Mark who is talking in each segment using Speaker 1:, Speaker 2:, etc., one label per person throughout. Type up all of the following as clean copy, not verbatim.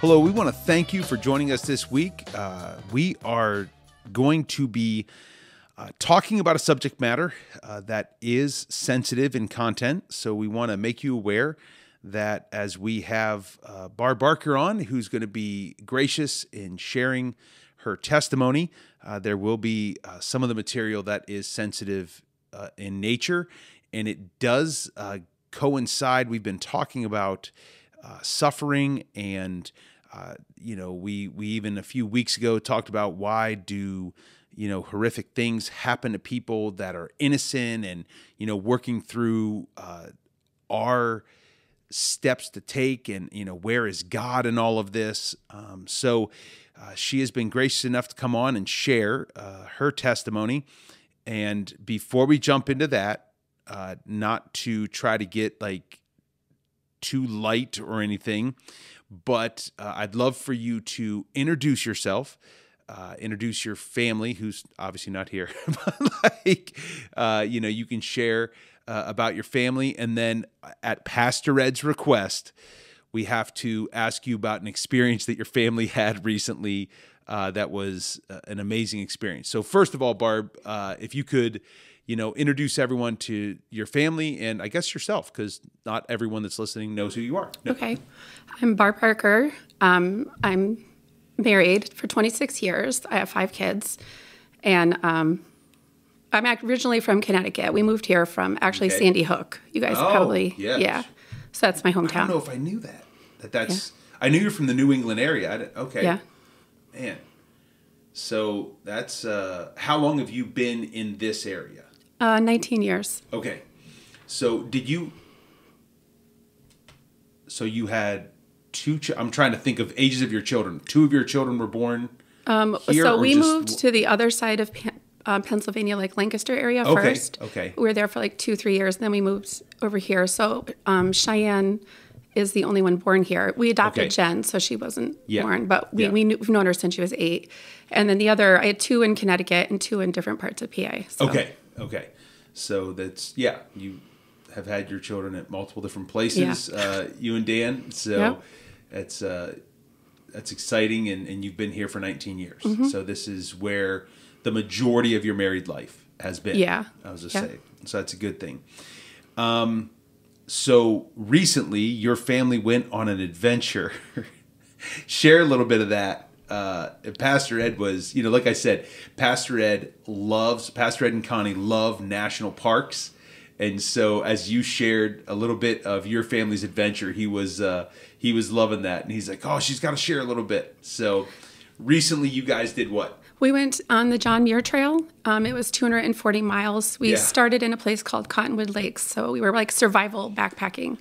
Speaker 1: Hello, we want to thank you for joining us this week. We are going to be talking about a subject matter that is sensitive in content. So we want to make you aware that as we have Barb Barker on, who's going to be gracious in sharing her testimony, there will be some of the material that is sensitive in nature, and it does coincide. We've been talking about suffering, and we even a few weeks ago talked about why do horrific things happen to people that are innocent, and working through our steps to take, and where is God in all of this. So she has been gracious enough to come on and share her testimony. And before we jump into that, not to try to get too light or anything, but I'd love for you to introduce yourself, introduce your family, who's obviously not here, but you can share about your family. And then at Pastor Ed's request, we have to ask you about an experience that your family had recently that was an amazing experience. So first of all, Barb, if you could, introduce everyone to your family and I guess yourself, because not everyone that's listening knows who you are. No.
Speaker 2: Okay. I'm Barb Barker. I'm married for 26 years. I have 5 kids. And I'm originally from Connecticut. We moved here from actually Sandy Hook. You guys probably,
Speaker 1: yes.
Speaker 2: Yeah. So that's my hometown.
Speaker 1: I don't know if I knew that. I knew you're from the New England area. Okay.
Speaker 2: Yeah.
Speaker 1: Man. So that's, how long have you been in this area?
Speaker 2: 19 years.
Speaker 1: Okay. So you had 2, I'm trying to think of ages of your children. 2 of your children were born here?
Speaker 2: So we moved to the other side of Pennsylvania, like Lancaster area first.
Speaker 1: Okay.
Speaker 2: We were there for 2-3 years. Then we moved over here. So Cheyenne is the only one born here. We adopted Jen, so she wasn't born, but we've known her since she was 8. And then I had 2 in Connecticut and 2 in different parts of PA. So.
Speaker 1: Okay. So that's, you have had your children at multiple different places, you and Dan. So that's exciting, and you've been here for 19 years. Mm-hmm. So this is where the majority of your married life has been. Yeah. I was just saying. So that's a good thing. So recently, your family went on an adventure. Share a little bit of that. Pastor Ed was, like I said, Pastor Ed and Connie love national parks. And so as you shared a little bit of your family's adventure, he was loving that. And he's like, oh, she's got to share a little bit. So recently you guys did what?
Speaker 2: We went on the John Muir Trail. It was 240 miles. We started in a place called Cottonwood Lakes. So we were survival backpacking.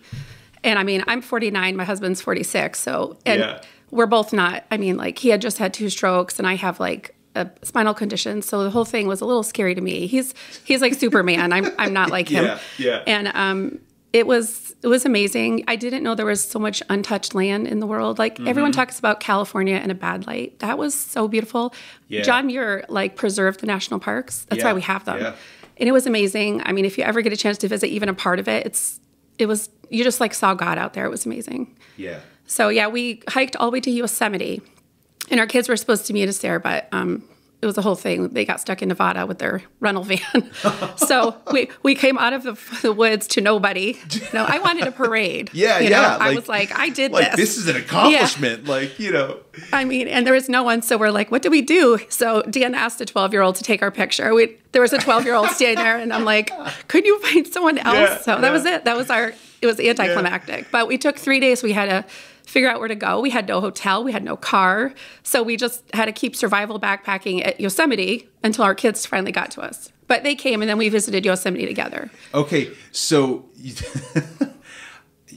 Speaker 2: And I'm 49, my husband's 46. So, we're both not, he had just had 2 strokes and I have a spinal condition. So the whole thing was a little scary to me. He's like Superman. I'm not like him.
Speaker 1: Yeah.
Speaker 2: And, it was amazing. I didn't know there was so much untouched land in the world. Everyone talks about California in a bad light. That was so beautiful. Yeah. John Muir preserved the national parks. That's why we have them. Yeah. And it was amazing. If you ever get a chance to visit even a part of it, you just saw God out there. It was amazing. Yeah. So we hiked all the way to Yosemite, and our kids were supposed to meet us there, but it was a whole thing. They got stuck in Nevada with their rental van. So we came out of the woods to nobody. I wanted a parade. I was I did this.
Speaker 1: This is an accomplishment.
Speaker 2: And there was no one. So we're what do we do? So Dan asked a 12-year-old to take our picture. There was a 12-year-old standing there, and I'm could you find someone else? That was it. It was anticlimactic. But we took 3 days. We had to figure out where to go. We had no hotel. We had no car. So we just had to keep survival backpacking at Yosemite until our kids finally got to us. But they came, and then we visited Yosemite together.
Speaker 1: Okay, so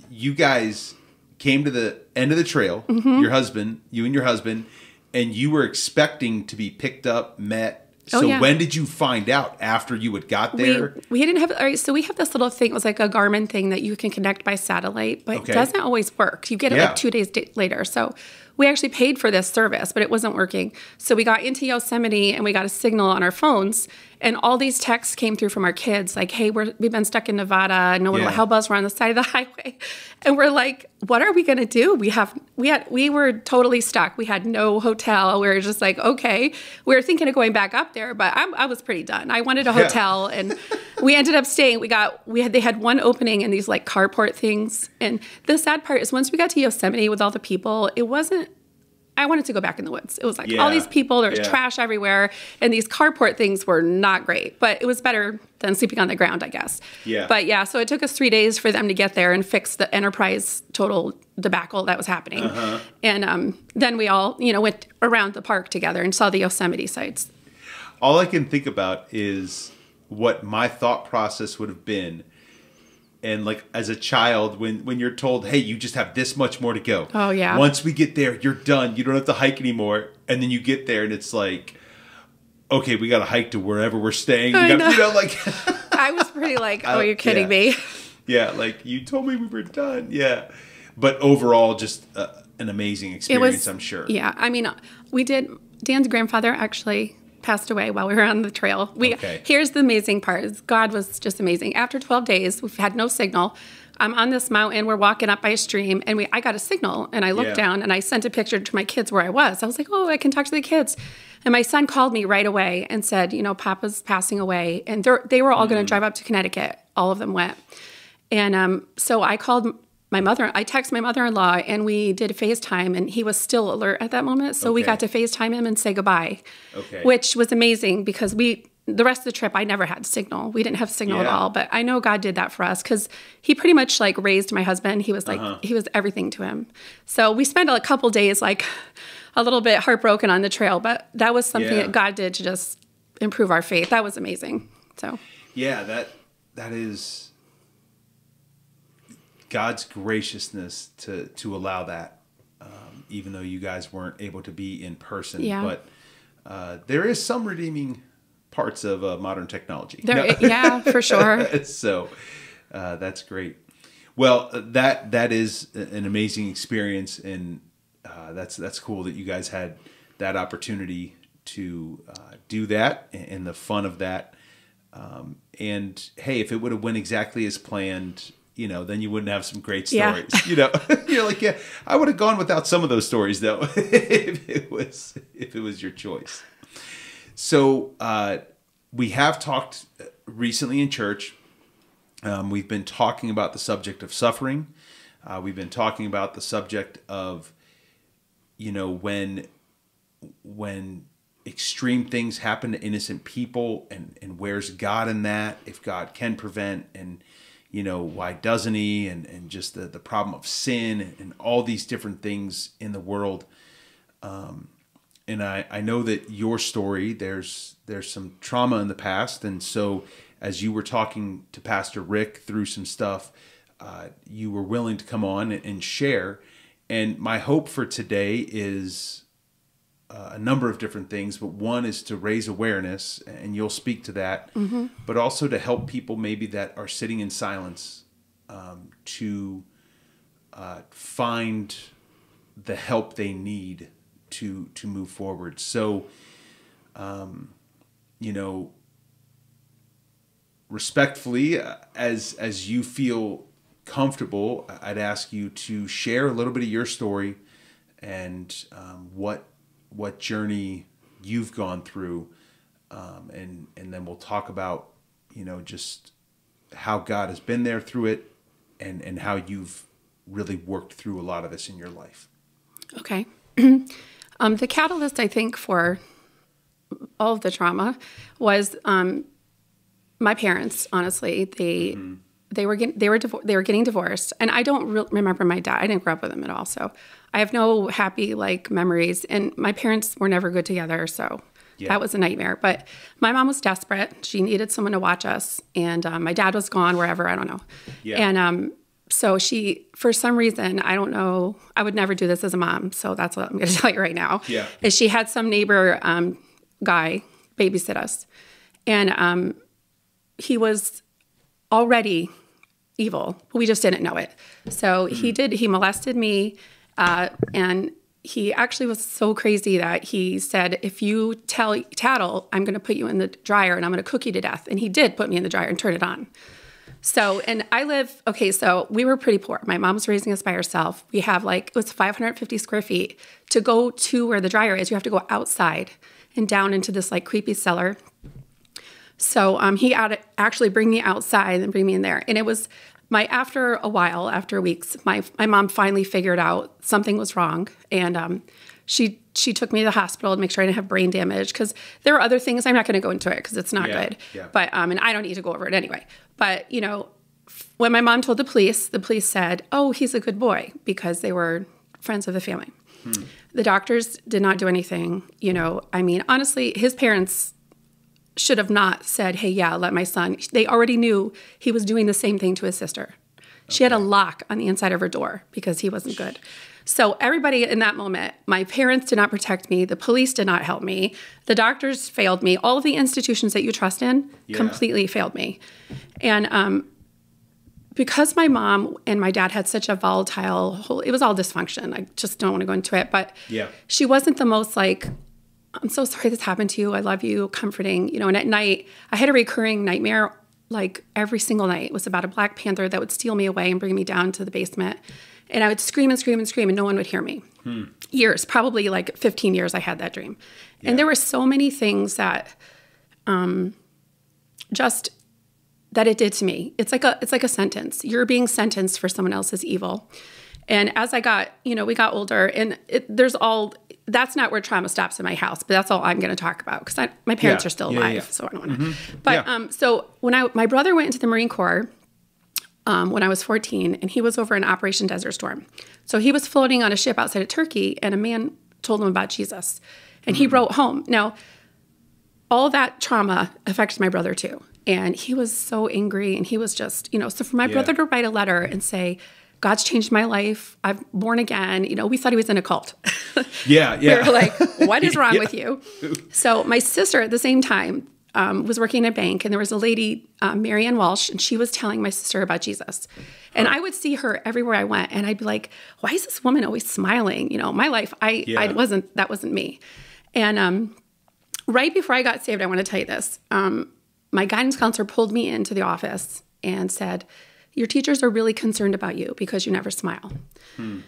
Speaker 1: you guys came to the end of the trail, you and your husband, and you were expecting to be picked up, met. So when did you find out? After you had got there?
Speaker 2: We didn't have, all right, so we have this little thing. It was a Garmin thing that you can connect by satellite, but it doesn't always work. You get it 2 days later. So we actually paid for this service, but it wasn't working. So we got into Yosemite and we got a signal on our phones, and all these texts came through from our kids like, hey, we've been stuck in Nevada. No one will help us. We're on the side of the highway. And we're like, what are we going to do? We were totally stuck. We had no hotel. We were just like, okay. We were thinking of going back up there, but I was pretty done. I wanted a hotel, and we ended up staying. They had one opening in these like carport things. And the sad part is once we got to Yosemite with all the people, I wanted to go back in the woods. It was like all these people, there was trash everywhere, and these carport things were not great, but it was better than sleeping on the ground, I guess.
Speaker 1: Yeah.
Speaker 2: But yeah, so it took us 3 days for them to get there and fix the Enterprise total debacle that was happening. And then we all, went around the park together and saw the Yosemite sites.
Speaker 1: All I can think about is what my thought process would have been. And like as a child, when you're told, hey, you just have this much more to go.
Speaker 2: Oh, yeah.
Speaker 1: Once we get there, you're done. You don't have to hike anymore. And then you get there and it's like, okay, we got to hike to wherever we're staying.
Speaker 2: I was pretty like, oh, you're kidding me.
Speaker 1: Yeah, like you told me we were done. Yeah. But overall, just an amazing experience, I'm sure.
Speaker 2: Yeah. I mean, Dan's grandfather actually passed away while we were on the trail. Here's the amazing part is God was just amazing. After 12 days, we've had no signal. I'm on this mountain. We're walking up by a stream, and I got a signal, and I looked down, and I sent a picture to my kids where I was. I was like, oh, I can talk to the kids. And my son called me right away and said, Papa's passing away. And they were all going to drive up to Connecticut. All of them went. And so I called I texted my mother-in-law, and we did a FaceTime, and he was still alert at that moment. So we got to FaceTime him and say goodbye, which was amazing because the rest of the trip, I never had signal. We didn't have signal at all, but I know God did that for us because he pretty much like raised my husband. He was like, he was everything to him. So we spent a couple days like a little bit heartbroken on the trail, but that was something that God did to just improve our faith. That was amazing. So
Speaker 1: yeah, that is God's graciousness to allow that, even though you guys weren't able to be in person.
Speaker 2: Yeah.
Speaker 1: But there is some redeeming parts of modern technology.
Speaker 2: Yeah, for sure.
Speaker 1: So that's great. Well, that is an amazing experience, and that's cool that you guys had that opportunity to do that and the fun of that. And hey, if it would have went exactly as planned, then you wouldn't have some great stories. You're like, yeah, I would have gone without some of those stories though, if it was your choice. So we have talked recently in church. We've been talking about the subject of suffering. We've been talking about the subject of, when extreme things happen to innocent people, and where's God in that? If God can prevent, and why doesn't he? And just the problem of sin and all these different things in the world. And I know that your story, there's some trauma in the past. And so as you were talking to Pastor Rick through some stuff, you were willing to come on and share. And my hope for today is a number of different things, but one is to raise awareness, and you'll speak to that, but also to help people maybe that are sitting in silence to find the help they need to move forward. So, respectfully, as you feel comfortable, I'd ask you to share a little bit of your story and what journey you've gone through, and then we'll talk about just how God has been there through it, and how you've really worked through a lot of this in your life. Okay.
Speaker 2: The catalyst, I think, for all of the trauma was my parents. Honestly, they were getting divorced, and I don't remember my dad. I didn't grow up with him at all, so I have no happy memories. And my parents were never good together, so that was a nightmare. But my mom was desperate; she needed someone to watch us, and my dad was gone wherever, I don't know. Yeah. And so she, for some reason, I don't know, I would never do this as a mom, so that's what I'm going to tell you right now.
Speaker 1: Yeah.
Speaker 2: Is she had some neighbor guy babysit us, and he was already evil. We just didn't know it. So he molested me, and he actually was so crazy that he said, if you tattle, I'm going to put you in the dryer and I'm going to cook you to death. And he did put me in the dryer and turn it on. So, and so we were pretty poor. My mom was raising us by herself. We have it was 550 square feet. To go to where the dryer is, you have to go outside and down into this creepy cellar. So he had to actually bring me outside and bring me in there. And it was after weeks, my mom finally figured out something was wrong. And she took me to the hospital to make sure I didn't have brain damage, because there were other things. I'm not going to go into it because it's not good. Yeah. But and I don't need to go over it anyway. But when my mom told the police said, "Oh, he's a good boy," because they were friends of the family. The doctors did not do anything. Honestly, his parents should have not said, "Hey, yeah, let my son." They already knew he was doing the same thing to his sister. Okay. She had a lock on the inside of her door because he wasn't good. So everybody in that moment, my parents did not protect me. The police did not help me. The doctors failed me. All of the institutions that you trust in completely failed me. And because my mom and my dad had such a volatile it was all dysfunction. I just don't want to go into it. But she wasn't the most "I'm so sorry this happened to you. I love you," comforting. And at night, I had a recurring nightmare every single night. It was about a Black Panther that would steal me away and bring me down to the basement. And I would scream and scream and scream, and no one would hear me. Years, probably 15 years I had that dream. Yeah. And there were so many things that that it did to me. It's like a sentence. You're being sentenced for someone else's evil. And as I got, we got older, and that's not where trauma stops in my house, but that's all I'm going to talk about, because my parents are still alive, so I don't want to. But so when my brother went into the Marine Corps when I was 14, and he was over in Operation Desert Storm. So he was floating on a ship outside of Turkey, and a man told him about Jesus, and he wrote home. Now, all that trauma affected my brother too, and he was so angry, and he was just, so for my brother to write a letter and say, "God's changed my life. I'm born again." We thought he was in a cult. We were like, "What is wrong with you?" So my sister at the same time was working in a bank, and there was a lady, Marianne Walsh, and she was telling my sister about Jesus. And I would see her everywhere I went, and I'd be like, "Why is this woman always smiling?" My life, that wasn't me. And right before I got saved, I want to tell you this. My guidance counselor pulled me into the office and said, "Your teachers are really concerned about you because you never smile." And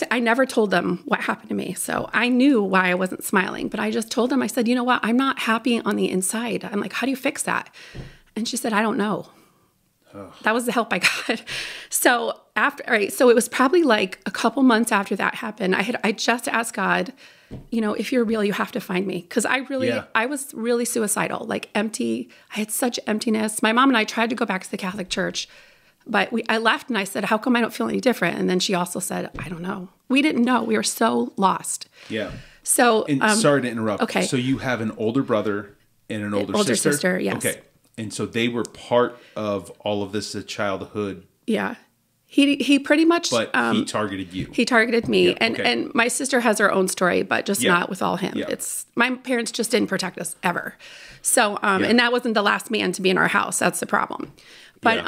Speaker 2: I never told them what happened to me, so I knew why I wasn't smiling. But I just told them, I said, "You know what? I'm not happy on the inside." I'm like, "How do you fix that?" And she said, "I don't know." That was the help I got. So so it was probably a couple months after that happened. I just asked God, "If you're real, you have to find me." Because I was really suicidal, empty. I had such emptiness. My mom and I tried to go back to the Catholic Church, but I left, and I said, "How come I don't feel any different?" And then she also said, "I don't know." We didn't know. We were so lost. Yeah. So,
Speaker 1: sorry to interrupt. Okay. So you have an older brother and an older sister?
Speaker 2: Older sister, yes.
Speaker 1: Okay. And so they were part of all of this childhood.
Speaker 2: Yeah. He pretty much...
Speaker 1: But he targeted you.
Speaker 2: He targeted me. Yeah, and my sister has her own story, but just not with all him. Yeah. My parents just didn't protect us ever. So, and that wasn't the last man to be in our house. That's the problem. But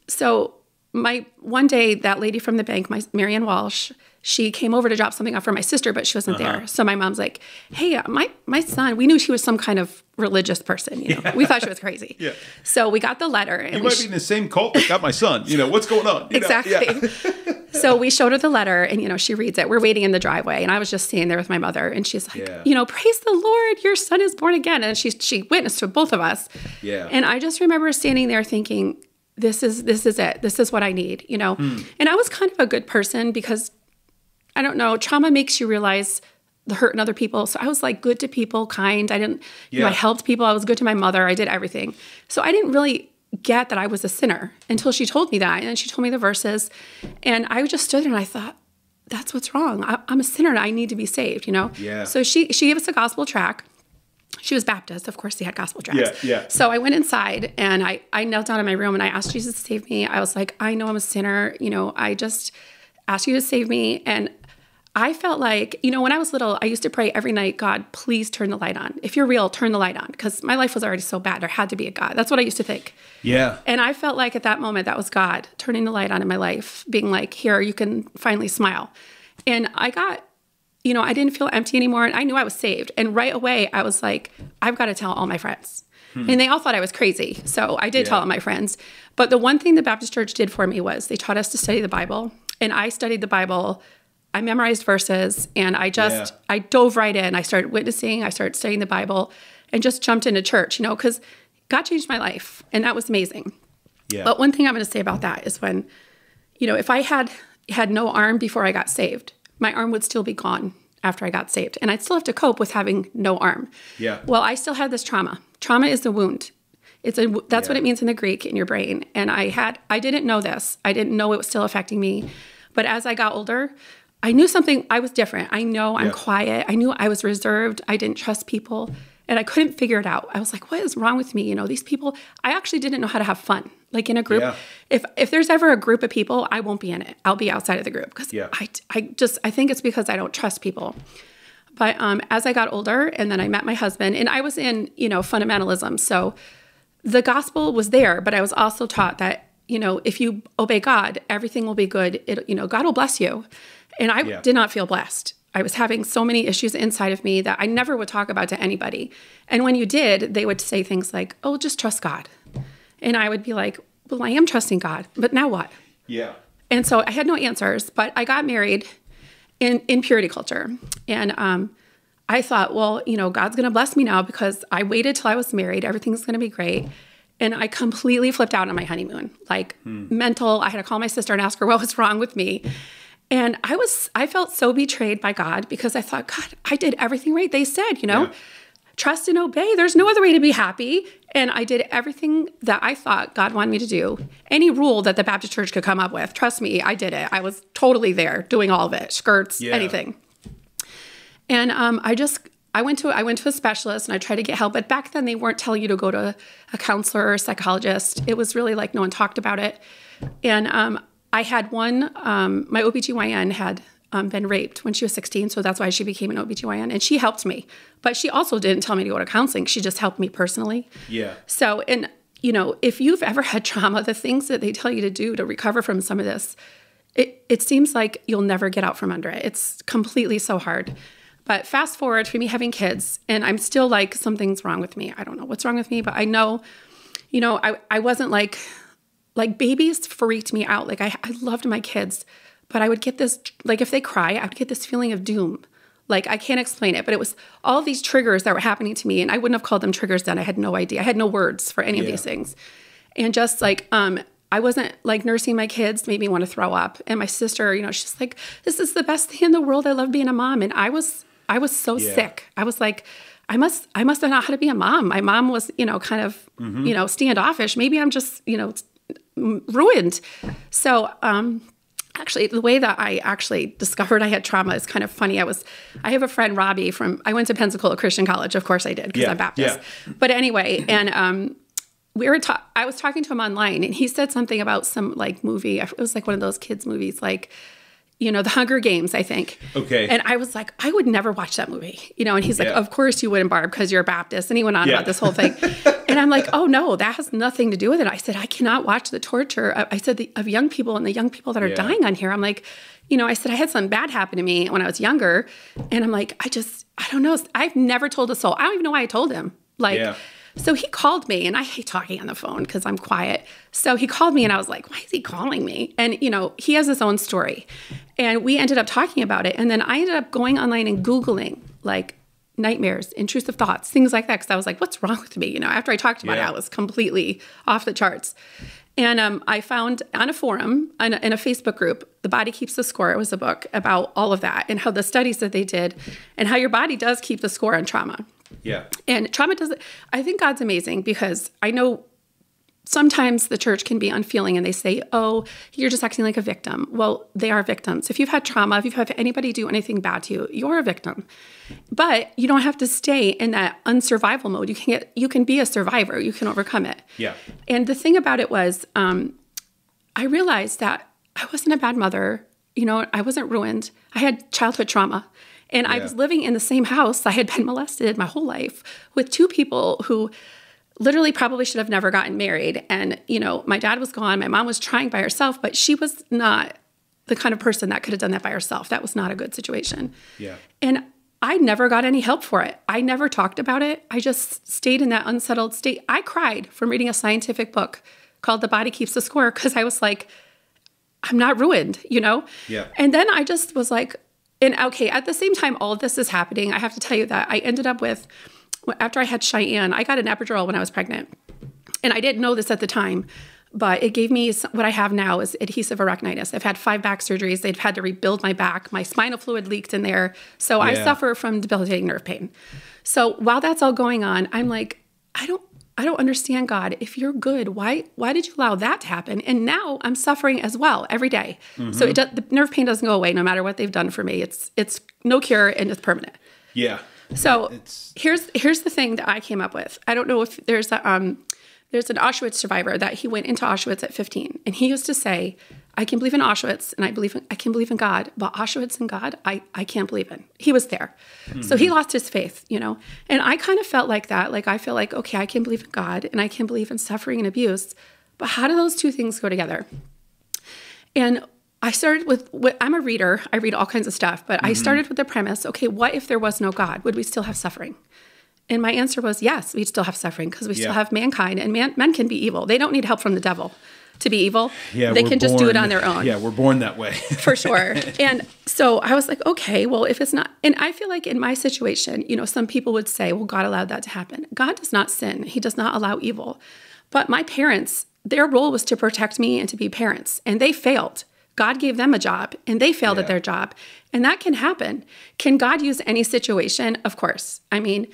Speaker 2: so one day, that lady from the bank, Marianne Walsh, she came over to drop something off for my sister, but she wasn't there. So my mom's like, "Hey, my son," we knew she was some kind of religious person. We thought she was crazy. Yeah. So we got the letter. And
Speaker 1: you might be in the same cult that got my son. What's going on?
Speaker 2: Exactly. Yeah. So we showed her the letter, and she reads it. We're waiting in the driveway, and I was just standing there with my mother, and she's like, "Praise the Lord, your son is born again." And she witnessed to both of us. Yeah. And I just remember standing there thinking, This is it. This is what I need, And I was kind of a good person because, I don't know, trauma makes you realize the hurt in other people. So I was good to people, kind. I didn't, I helped people. I was good to my mother. I did everything. So I didn't really get that I was a sinner until she told me that. And then she told me the verses. And I just stood there and I thought, that's what's wrong. I'm a sinner and I need to be saved, Yeah. So she gave us a gospel track. She was Baptist. Of course, they had gospel tracts. Yeah. So I went inside and I knelt down in my room and I asked Jesus to save me. I was like, "I know I'm a sinner. I just ask you to save me." And I felt like, when I was little, I used to pray every night, "God, please turn the light on. If you're real, turn the light on." Because my life was already so bad. There had to be a God. That's what I used to think. Yeah. And I felt like at that moment, that was God turning the light on in my life, being like, "Here, you can finally smile." And I got, I didn't feel empty anymore. And I knew I was saved. And right away, I was like, I've got to tell all my friends. And they all thought I was crazy. So I did tell all my friends. But the one thing the Baptist church did for me was they taught us to study the Bible. And I studied the Bible. I memorized verses. And I dove right in. I started witnessing. I started studying the Bible and just jumped into church, because God changed my life. And that was amazing. Yeah. But one thing I'm going to say about that is when, if I had no arm before I got saved, my arm would still be gone after I got saved. And I'd still have to cope with having no arm. Yeah. Well, I still had this trauma. Trauma is a wound. That's what it means in the Greek in your brain. And I didn't know this. I didn't know it was still affecting me. But as I got older, I knew something, I was different. I know I'm quiet. I knew I was reserved. I didn't trust people. And I couldn't figure it out. I was like, what is wrong with me? These people, I actually didn't know how to have fun. Like in a group, if there's ever a group of people, I won't be in it. I'll be outside of the group because I think it's because I don't trust people. But as I got older and then I met my husband and I was in, fundamentalism. So the gospel was there, but I was also taught that, if you obey God, everything will be good. God will bless you. And I did not feel blessed. I was having so many issues inside of me that I never would talk about to anybody. And when you did, they would say things like, oh, just trust God. And I would be like, well, I am trusting God, but now what? Yeah. And so I had no answers, but I got married in purity culture. And I thought, well, God's going to bless me now because I waited till I was married. Everything's going to be great. And I completely flipped out on my honeymoon, mental. I had to call my sister and ask her what was wrong with me. And I felt so betrayed by God because I thought, God, I did everything right. They said, trust and obey. There's no other way to be happy. And I did everything that I thought God wanted me to do. Any rule that the Baptist church could come up with, trust me, I did it. I was totally there doing all of it, skirts, anything. And I went to a specialist and I tried to get help. But back then they weren't telling you to go to a counselor or a psychologist. It was really like no one talked about it. And I had one, my OBGYN had been raped when she was 16, so that's why she became an OBGYN, and she helped me. But she also didn't tell me to go to counseling. She just helped me personally. Yeah. So, and, if you've ever had trauma, the things that they tell you to do to recover from some of this, it seems like you'll never get out from under it. It's completely so hard. But fast forward for me having kids, and I'm still like, something's wrong with me. I don't know what's wrong with me, but I know, I wasn't like babies freaked me out. Like I loved my kids, but I would get this, like if they cry, I would get this feeling of doom. Like I can't explain it, but it was all these triggers that were happening to me. And I wouldn't have called them triggers then. I had no idea. I had no words for any of these things. And just like, I wasn't like nursing my kids made me want to throw up. And my sister, she's like, this is the best thing in the world. I love being a mom. And I was so sick. I was like, I must have not how to be a mom. My mom was, kind of, standoffish. Maybe I'm just, ruined. So, actually, the way that I actually discovered I had trauma is kind of funny. I have a friend, Robbie, I went to Pensacola Christian College. Of course I did, because I'm Baptist. Yeah. But anyway, and I was talking to him online, and he said something about some like movie. It was like one of those kids' movies, like, The Hunger Games, I think. Okay. And I was like, I would never watch that movie. And he's like, of course you wouldn't, Barb, because you're a Baptist. And he went on about this whole thing. And I'm like, oh, no, that has nothing to do with it. I said, I cannot watch the torture. I said, of young people and the young people that are dying on here. I'm like, I said, I had something bad happen to me when I was younger. And I'm like, I don't know. I've never told a soul. I don't even know why I told him. So he called me, and I hate talking on the phone because I'm quiet. So he called me, and I was like, why is he calling me? And, he has his own story. And we ended up talking about it. And then I ended up going online and Googling, like, nightmares, intrusive thoughts, things like that. Because I was like, what's wrong with me? After I talked about it, I was completely off the charts. And I found on a forum, in a Facebook group, The Body Keeps the Score. It was a book about all of that and how the studies that they did and how your body does keep the score on trauma. Yeah. And trauma I think God's amazing because I know sometimes the church can be unfeeling and they say, oh, you're just acting like a victim. Well, they are victims. If you've had trauma, if you've had anybody do anything bad to you, you're a victim. But you don't have to stay in that unsurvival mode. You can be a survivor. You can overcome it. Yeah. And the thing about it was, I realized that I wasn't a bad mother. I wasn't ruined. I had childhood trauma. And I was living in the same house. I had been molested my whole life with two people who literally probably should have never gotten married. And, my dad was gone. My mom was trying by herself, but she was not the kind of person that could have done that by herself. That was not a good situation.
Speaker 1: Yeah.
Speaker 2: And I never got any help for it. I never talked about it. I just stayed in that unsettled state. I cried from reading a scientific book called The Body Keeps the Score because I was like, I'm not ruined, you know?
Speaker 1: Yeah.
Speaker 2: And then I just was like, and okay, at the same time, all of this is happening. I have to tell you that I ended up with, after I had Cheyenne, I got an epidural when I was pregnant. And I didn't know this at the time, but it gave me what I have now is adhesive arachnitis. I've had 5 back surgeries. They've had to rebuild my back. My spinal fluid leaked in there. So I suffer from debilitating nerve pain. So while that's all going on, I'm like, I don't understand, God. If you're good, why did you allow that to happen? And now I'm suffering as well every day. So the nerve pain doesn't go away no matter what they've done for me. It's no cure and it's permanent.
Speaker 1: Yeah.
Speaker 2: So here's the thing that I came up with. I don't know if there's an Auschwitz survivor that he went into Auschwitz at 15, and he used to say, I can believe in Auschwitz and I can believe in God, but Auschwitz and God, I can't believe in. He was there. So he lost his faith, you know? And I kind of felt like that. Like, I feel like, okay, I can believe in God and I can believe in suffering and abuse, but how do those two things go together? And I started with, I'm a reader. I read all kinds of stuff, but I started with the premise, okay, what if there was no God? Would we still have suffering? And my answer was yes, we'd still have suffering because we still have mankind, and men can be evil. They don't need help from the devil to be evil.
Speaker 1: Yeah,
Speaker 2: they can just do it on their own.
Speaker 1: Yeah, we're born that way.
Speaker 2: For sure. And so I was like, okay, well, if it's not, and I feel like in my situation, you know, some people would say, well, God allowed that to happen. God does not sin. He does not allow evil. But my parents, their role was to protect me and to be parents, and they failed. God gave them a job, and they failed at their job. And that can happen. Can God use any situation? Of course. I mean,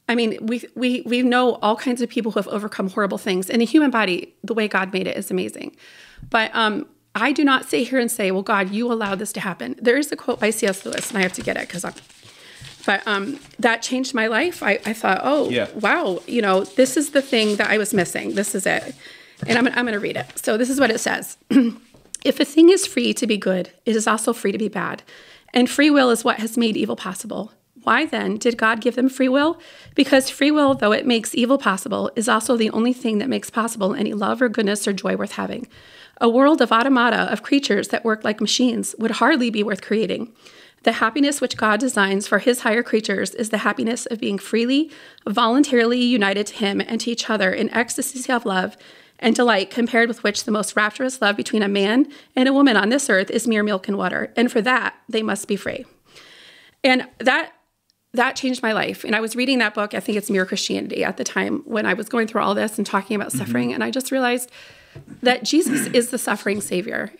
Speaker 2: we know all kinds of people who have overcome horrible things. And the human body, the way God made it, is amazing. But I do not sit here and say, well, God, you allowed this to happen. There is a quote by C.S. Lewis, and I have to get it but that changed my life. I thought, wow, you know, this is the thing that I was missing. This is it. And I'm going to read it. So this is what it says. If a thing is free to be good, it is also free to be bad. And free will is what has made evil possible. Why then did God give them free will? Because free will, though it makes evil possible, is also the only thing that makes possible any love or goodness or joy worth having. A world of automata, of creatures that work like machines, would hardly be worth creating. The happiness which God designs for his higher creatures is the happiness of being freely, voluntarily united to him and to each other in ecstasy of love and delight, compared with which the most rapturous love between a man and a woman on this earth is mere milk and water. And for that, they must be free. And that changed my life. And I was reading that book, I think it's Mere Christianity, at the time when I was going through all this and talking about suffering. And I just realized that Jesus is the suffering Savior.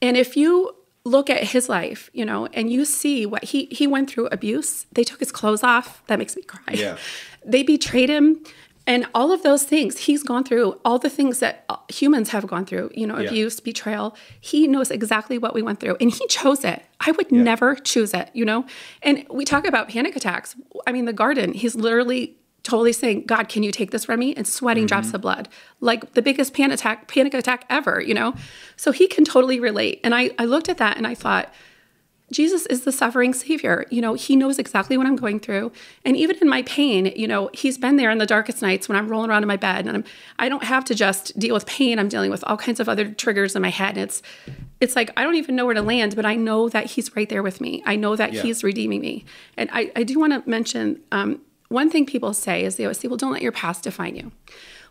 Speaker 2: And if you look at his life, you know, and you see what he went through, abuse, they took his clothes off. That makes me cry. Yeah. They betrayed him. And all of those things, he's gone through all the things that humans have gone through, you know, abuse, betrayal. He knows exactly what we went through, and he chose it. I would never choose it, you know? And we talk about panic attacks. I mean, the garden, he's literally totally saying, God, can you take this from me? And sweating drops of blood, like the biggest panic attack ever, you know? So he can totally relate. And I looked at that and I thought, Jesus is the suffering Savior. You know, he knows exactly what I'm going through. And even in my pain, you know, he's been there in the darkest nights when I'm rolling around in my bed and I don't have to just deal with pain. I'm dealing with all kinds of other triggers in my head. And it's like, I don't even know where to land, but I know that he's right there with me. I know that he's redeeming me. And I do want to mention one thing people say is they always say, well, don't let your past define you.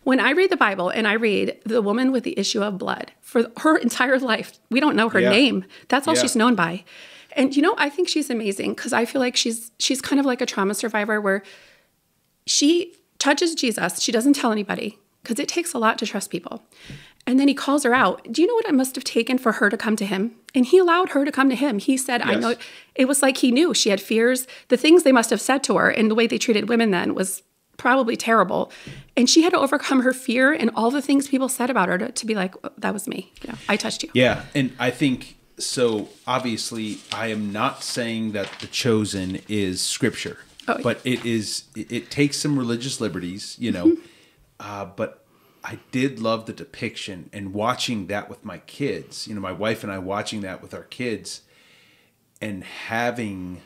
Speaker 2: When I read the Bible and I read the woman with the issue of blood for her entire life, we don't know her name. That's all she's known by. And, you know, I think she's amazing because I feel like she's kind of like a trauma survivor where she touches Jesus. She doesn't tell anybody because it takes a lot to trust people. And then he calls her out. Do you know what it must have taken for her to come to him? And he allowed her to come to him. He said, I know. It was like he knew she had fears. The things they must have said to her and the way they treated women then was probably terrible. And she had to overcome her fear and all the things people said about her to be like, oh, that was me. You know, I touched you.
Speaker 1: Yeah. And I think... So obviously, I am not saying that The Chosen is scripture, but it takes some religious liberties, you know. But I did love the depiction and watching that with my kids. You know, my wife and I watching that with our kids and having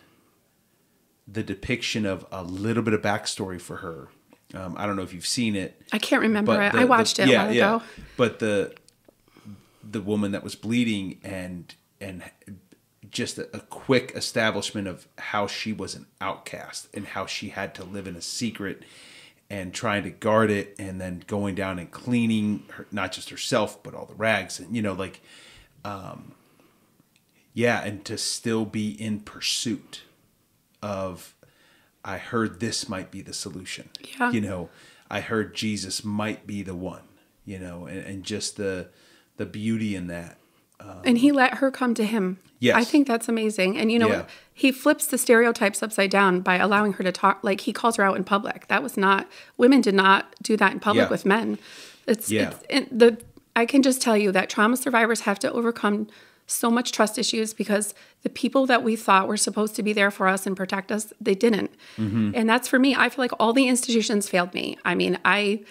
Speaker 1: the depiction of a little bit of backstory for her. I don't know if you've seen it.
Speaker 2: I can't remember it. I watched it a while ago.
Speaker 1: But the woman that was bleeding and and just a quick establishment of how she was an outcast and how she had to live in a secret and trying to guard it, and then going down and cleaning her, not just herself, but all the rags, and, yeah, and to still be in pursuit of, I heard this might be the solution.
Speaker 2: Yeah.
Speaker 1: I heard Jesus might be the one, and just the beauty in that.
Speaker 2: And he let her come to him.
Speaker 1: Yes.
Speaker 2: I think that's amazing. And
Speaker 1: Yeah.
Speaker 2: he flips the stereotypes upside down by allowing her to talk. Like, he calls her out in public. That was not, women did not do that in public
Speaker 1: Yeah.
Speaker 2: with men.
Speaker 1: Yeah.
Speaker 2: I can just tell you that trauma survivors have to overcome so much trust issues because the people that we thought were supposed to be there for us and protect us, they didn't.
Speaker 1: Mm-hmm.
Speaker 2: And that's, for me, I feel like all the institutions failed me. I mean, I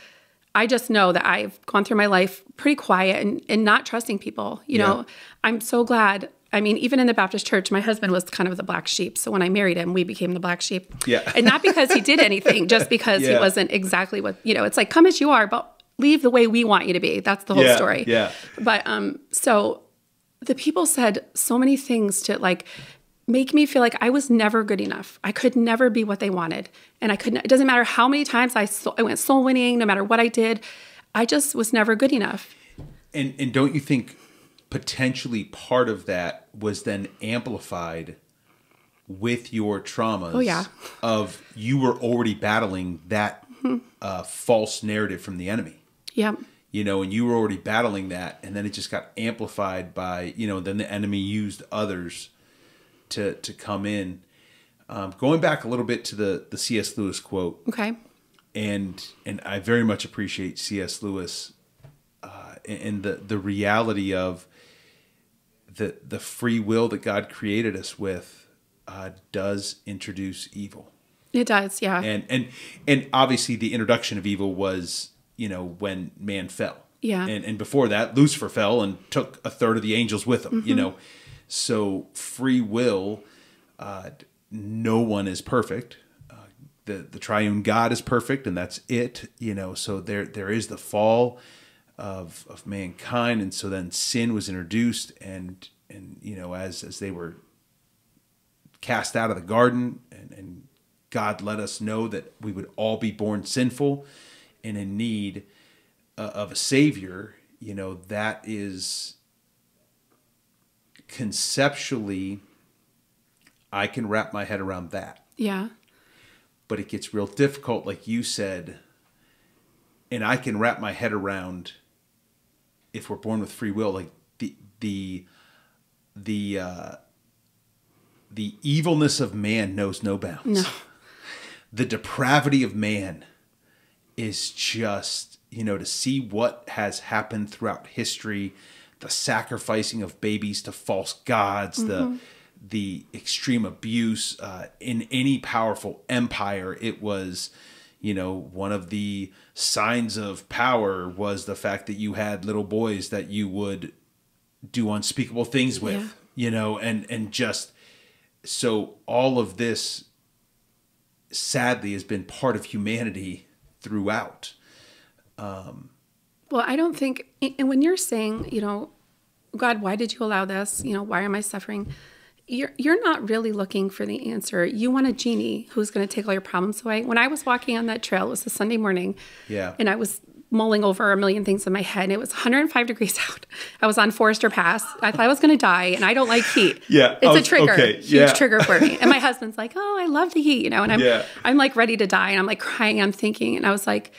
Speaker 2: just know that I've gone through my life pretty quiet and not trusting people. I'm so glad. I mean, even in the Baptist church, my husband was kind of the black sheep. So when I married him, we became the black sheep.
Speaker 1: Yeah.
Speaker 2: And not because he did anything, just because he
Speaker 1: Yeah.
Speaker 2: wasn't exactly what, it's like, come as you are, but leave the way we want you to be. That's the whole story.
Speaker 1: Yeah.
Speaker 2: But so the people said so many things to make me feel like I was never good enough. I could never be what they wanted. And it doesn't matter how many times I went soul winning, no matter what I did, I just was never good enough.
Speaker 1: And don't you think potentially part of that was then amplified with your traumas?
Speaker 2: Oh, yeah.
Speaker 1: Of you were already battling that false narrative from the enemy.
Speaker 2: Yeah.
Speaker 1: And you were already battling that, and then it just got amplified by, then the enemy used others to come in. Going back a little bit to the C.S. Lewis quote.
Speaker 2: Okay.
Speaker 1: And I very much appreciate C.S. Lewis and the reality of the free will that God created us with does introduce evil.
Speaker 2: It does, yeah.
Speaker 1: And obviously the introduction of evil was, when man fell.
Speaker 2: Yeah.
Speaker 1: And before that, Lucifer fell and took a third of the angels with him,
Speaker 2: Mm-hmm.
Speaker 1: So free will, no one is perfect. The triune God is perfect, and that's it. So there is the fall of mankind, and so then sin was introduced, and as they were cast out of the garden, and God let us know that we would all be born sinful and in need of a savior. That is conceptually, I can wrap my head around that.
Speaker 2: Yeah.
Speaker 1: But it gets real difficult, like you said, and I can wrap my head around, if we're born with free will, like the evilness of man knows no bounds.
Speaker 2: No.
Speaker 1: The depravity of man is just, to see what has happened throughout history, the sacrificing of babies to false gods, the extreme abuse in any powerful empire. It was, one of the signs of power was the fact that you had little boys that you would do unspeakable things with, and just, so all of this sadly has been part of humanity throughout.
Speaker 2: Well, I don't think, and when you're saying, God, why did you allow this? Why am I suffering? You're not really looking for the answer. You want a genie who's going to take all your problems away. When I was walking on that trail, it was a Sunday morning.
Speaker 1: Yeah.
Speaker 2: And I was mulling over a million things in my head. And it was 105 degrees out. I was on Forester Pass. I thought I was going to die, and I don't like heat.
Speaker 1: Yeah.
Speaker 2: It's a trigger.
Speaker 1: Okay.
Speaker 2: Huge trigger for me. And my husband's like, oh, I love the heat, and I'm like ready to die. And I'm like crying. I'm thinking, and I was like,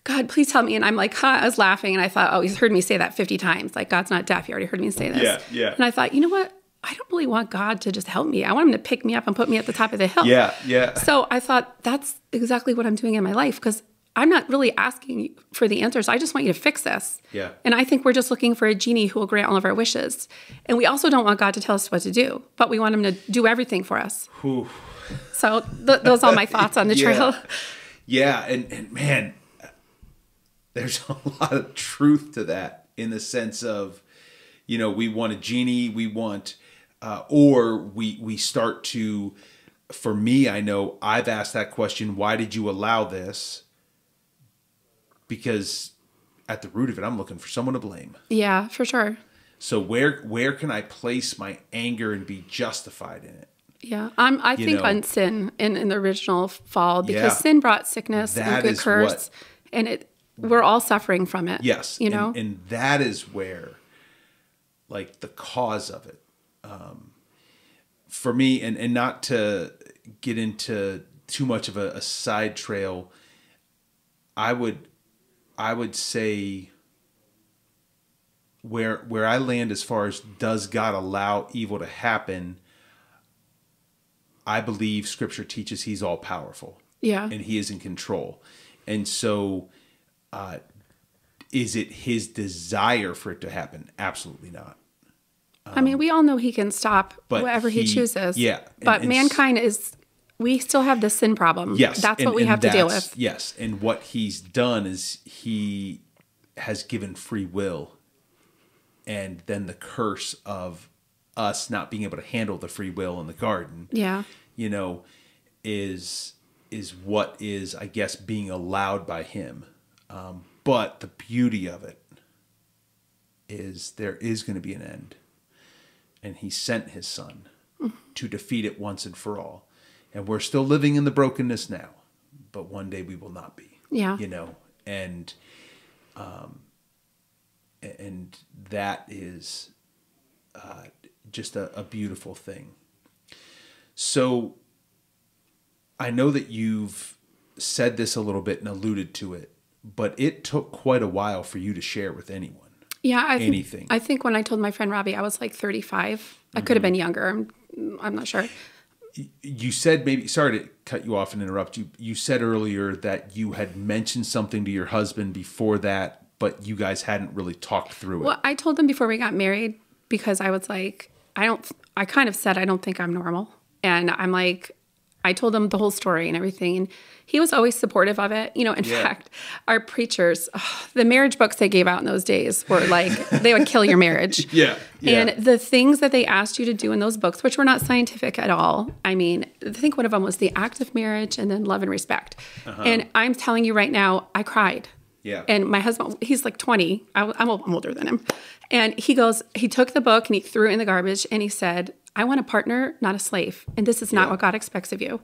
Speaker 2: God, please help me. And I'm like, I was laughing, and I thought, oh, he's heard me say that 50 times. Like, God's not deaf. He already heard me say this.
Speaker 1: Yeah.
Speaker 2: And I thought, you know what? I don't really want God to just help me. I want him to pick me up and put me at the top of the hill.
Speaker 1: Yeah.
Speaker 2: So I thought, that's exactly what I'm doing in my life, because I'm not really asking for the answers. I just want you to fix this.
Speaker 1: Yeah.
Speaker 2: And I think we're just looking for a genie who will grant all of our wishes. And we also don't want God to tell us what to do, but we want him to do everything for us.
Speaker 1: Whew.
Speaker 2: So those are my thoughts on the trail.
Speaker 1: Yeah. And man, there's a lot of truth to that, in the sense of, we want a genie, we want, or we start to, for me, I know I've asked that question, why did you allow this? Because at the root of it, I'm looking for someone to blame.
Speaker 2: Yeah, for sure.
Speaker 1: So where can I place my anger and be justified in it?
Speaker 2: Yeah, I think on sin in the original fall, because sin brought sickness and good curse, and we're all suffering from it.
Speaker 1: Yes,
Speaker 2: you know,
Speaker 1: and that is where, like, the cause of it, for me, and not to get into too much of a side trail, I would say where I land as far as does God allow evil to happen, I believe Scripture teaches He's all powerful.
Speaker 2: Yeah.
Speaker 1: And He is in control. And so is it His desire for it to happen? Absolutely not.
Speaker 2: I mean, we all know He can stop whatever he chooses.
Speaker 1: Yeah.
Speaker 2: But mankind we still have the sin problem.
Speaker 1: Yes.
Speaker 2: That's what we have to deal with.
Speaker 1: Yes. And what He's done is He has given free will. And then the curse of us not being able to handle the free will in the garden, is what is, I guess, being allowed by Him. But the beauty of it is there is going to be an end. And He sent His Son to defeat it once and for all. And we're still living in the brokenness now, but one day we will not be.
Speaker 2: Yeah.
Speaker 1: And that is just a beautiful thing. So I know that you've said this a little bit and alluded to it, but it took quite a while for you to share with anyone.
Speaker 2: Yeah,
Speaker 1: anything.
Speaker 2: I think when I told my friend Robbie, I was like 35. I could have been younger. I'm not sure.
Speaker 1: You said maybe, sorry to cut you off and interrupt you. You said earlier that you had mentioned something to your husband before that, but you guys hadn't really talked through it.
Speaker 2: Well, I told him before we got married because I was like, I kind of said, I don't think I'm normal. And I'm like, I told him the whole story and everything. And he was always supportive of it. In fact, our preachers, the marriage books they gave out in those days were like, they would kill your marriage.
Speaker 1: Yeah.
Speaker 2: And the things that they asked you to do in those books, which were not scientific at all. I mean, I think one of them was the act of marriage and then love and respect. And I'm telling you right now, I cried.
Speaker 1: Yeah.
Speaker 2: And my husband, he's like 20. I'm older than him. And he took the book and he threw it in the garbage and he said, I want a partner, not a slave. And this is not what God expects of you.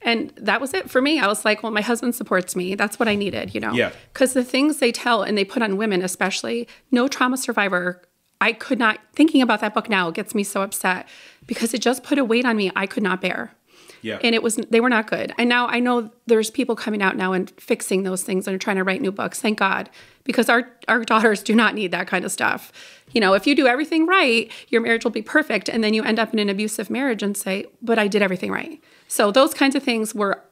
Speaker 2: And that was it for me. I was like, well, my husband supports me. That's what I needed, Yeah. Because the things they tell and they put on women, especially, no trauma survivor, I could not, thinking about that book now gets me so upset because it just put a weight on me I could not bear.
Speaker 1: Yeah.
Speaker 2: And they were not good. And now I know there's people coming out now and fixing those things and are trying to write new books. Thank God. Because our daughters do not need that kind of stuff. If you do everything right, your marriage will be perfect. And then you end up in an abusive marriage and say, but I did everything right. So those kinds of things were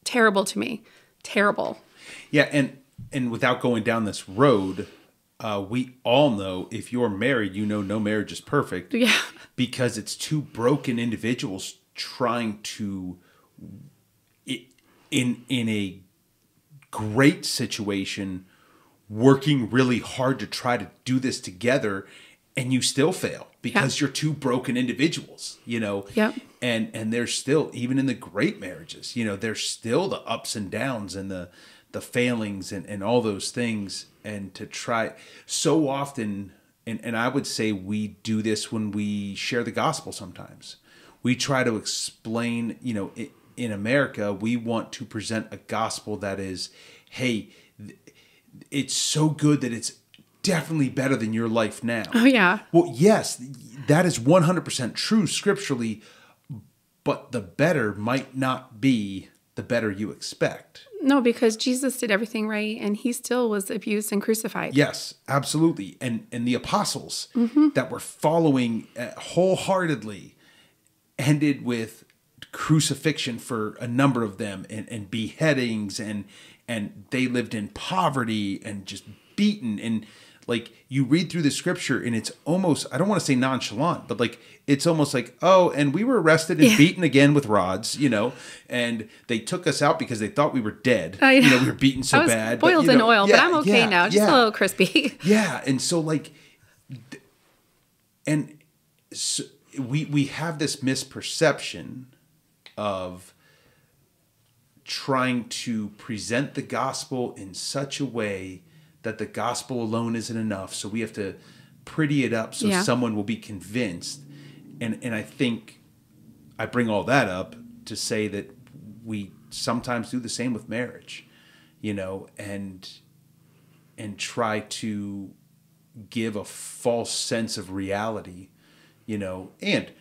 Speaker 2: terrible to me. Terrible.
Speaker 1: Yeah. And without going down this road, we all know if you're married, no marriage is perfect.
Speaker 2: Yeah.
Speaker 1: Because it's two broken individuals trying to, in a great situation, working really hard to try to do this together, and you still fail because you're two broken individuals,
Speaker 2: Yep.
Speaker 1: And there's still, even in the great marriages, there's still the ups and downs and the failings and all those things. And to try so often, and I would say we do this when we share the gospel sometimes. We try to explain, in America, we want to present a gospel that is, hey, it's so good that it's definitely better than your life now.
Speaker 2: Oh, yeah.
Speaker 1: Well, yes, that is 100% true scripturally, but the better might not be the better you expect.
Speaker 2: No, because Jesus did everything right, and he still was abused and crucified.
Speaker 1: Yes, absolutely. And the apostles that were following wholeheartedly ended with crucifixion for a number of them and beheadings and they lived in poverty and just beaten. And like you read through the scripture and it's almost, I don't want to say nonchalant, but like it's almost like, oh, and we were arrested and beaten again with rods, and they took us out because they thought we were dead.
Speaker 2: I know.
Speaker 1: We were beaten so bad.
Speaker 2: Boiled in oil, but I'm okay now. Just a little crispy.
Speaker 1: Yeah. And so like, and so we have this misperception of trying to present the gospel in such a way that the gospel alone isn't enough. So we have to pretty it up so someone will be convinced. And I think I bring all that up to say that we sometimes do the same with marriage, and try to give a false sense of reality, and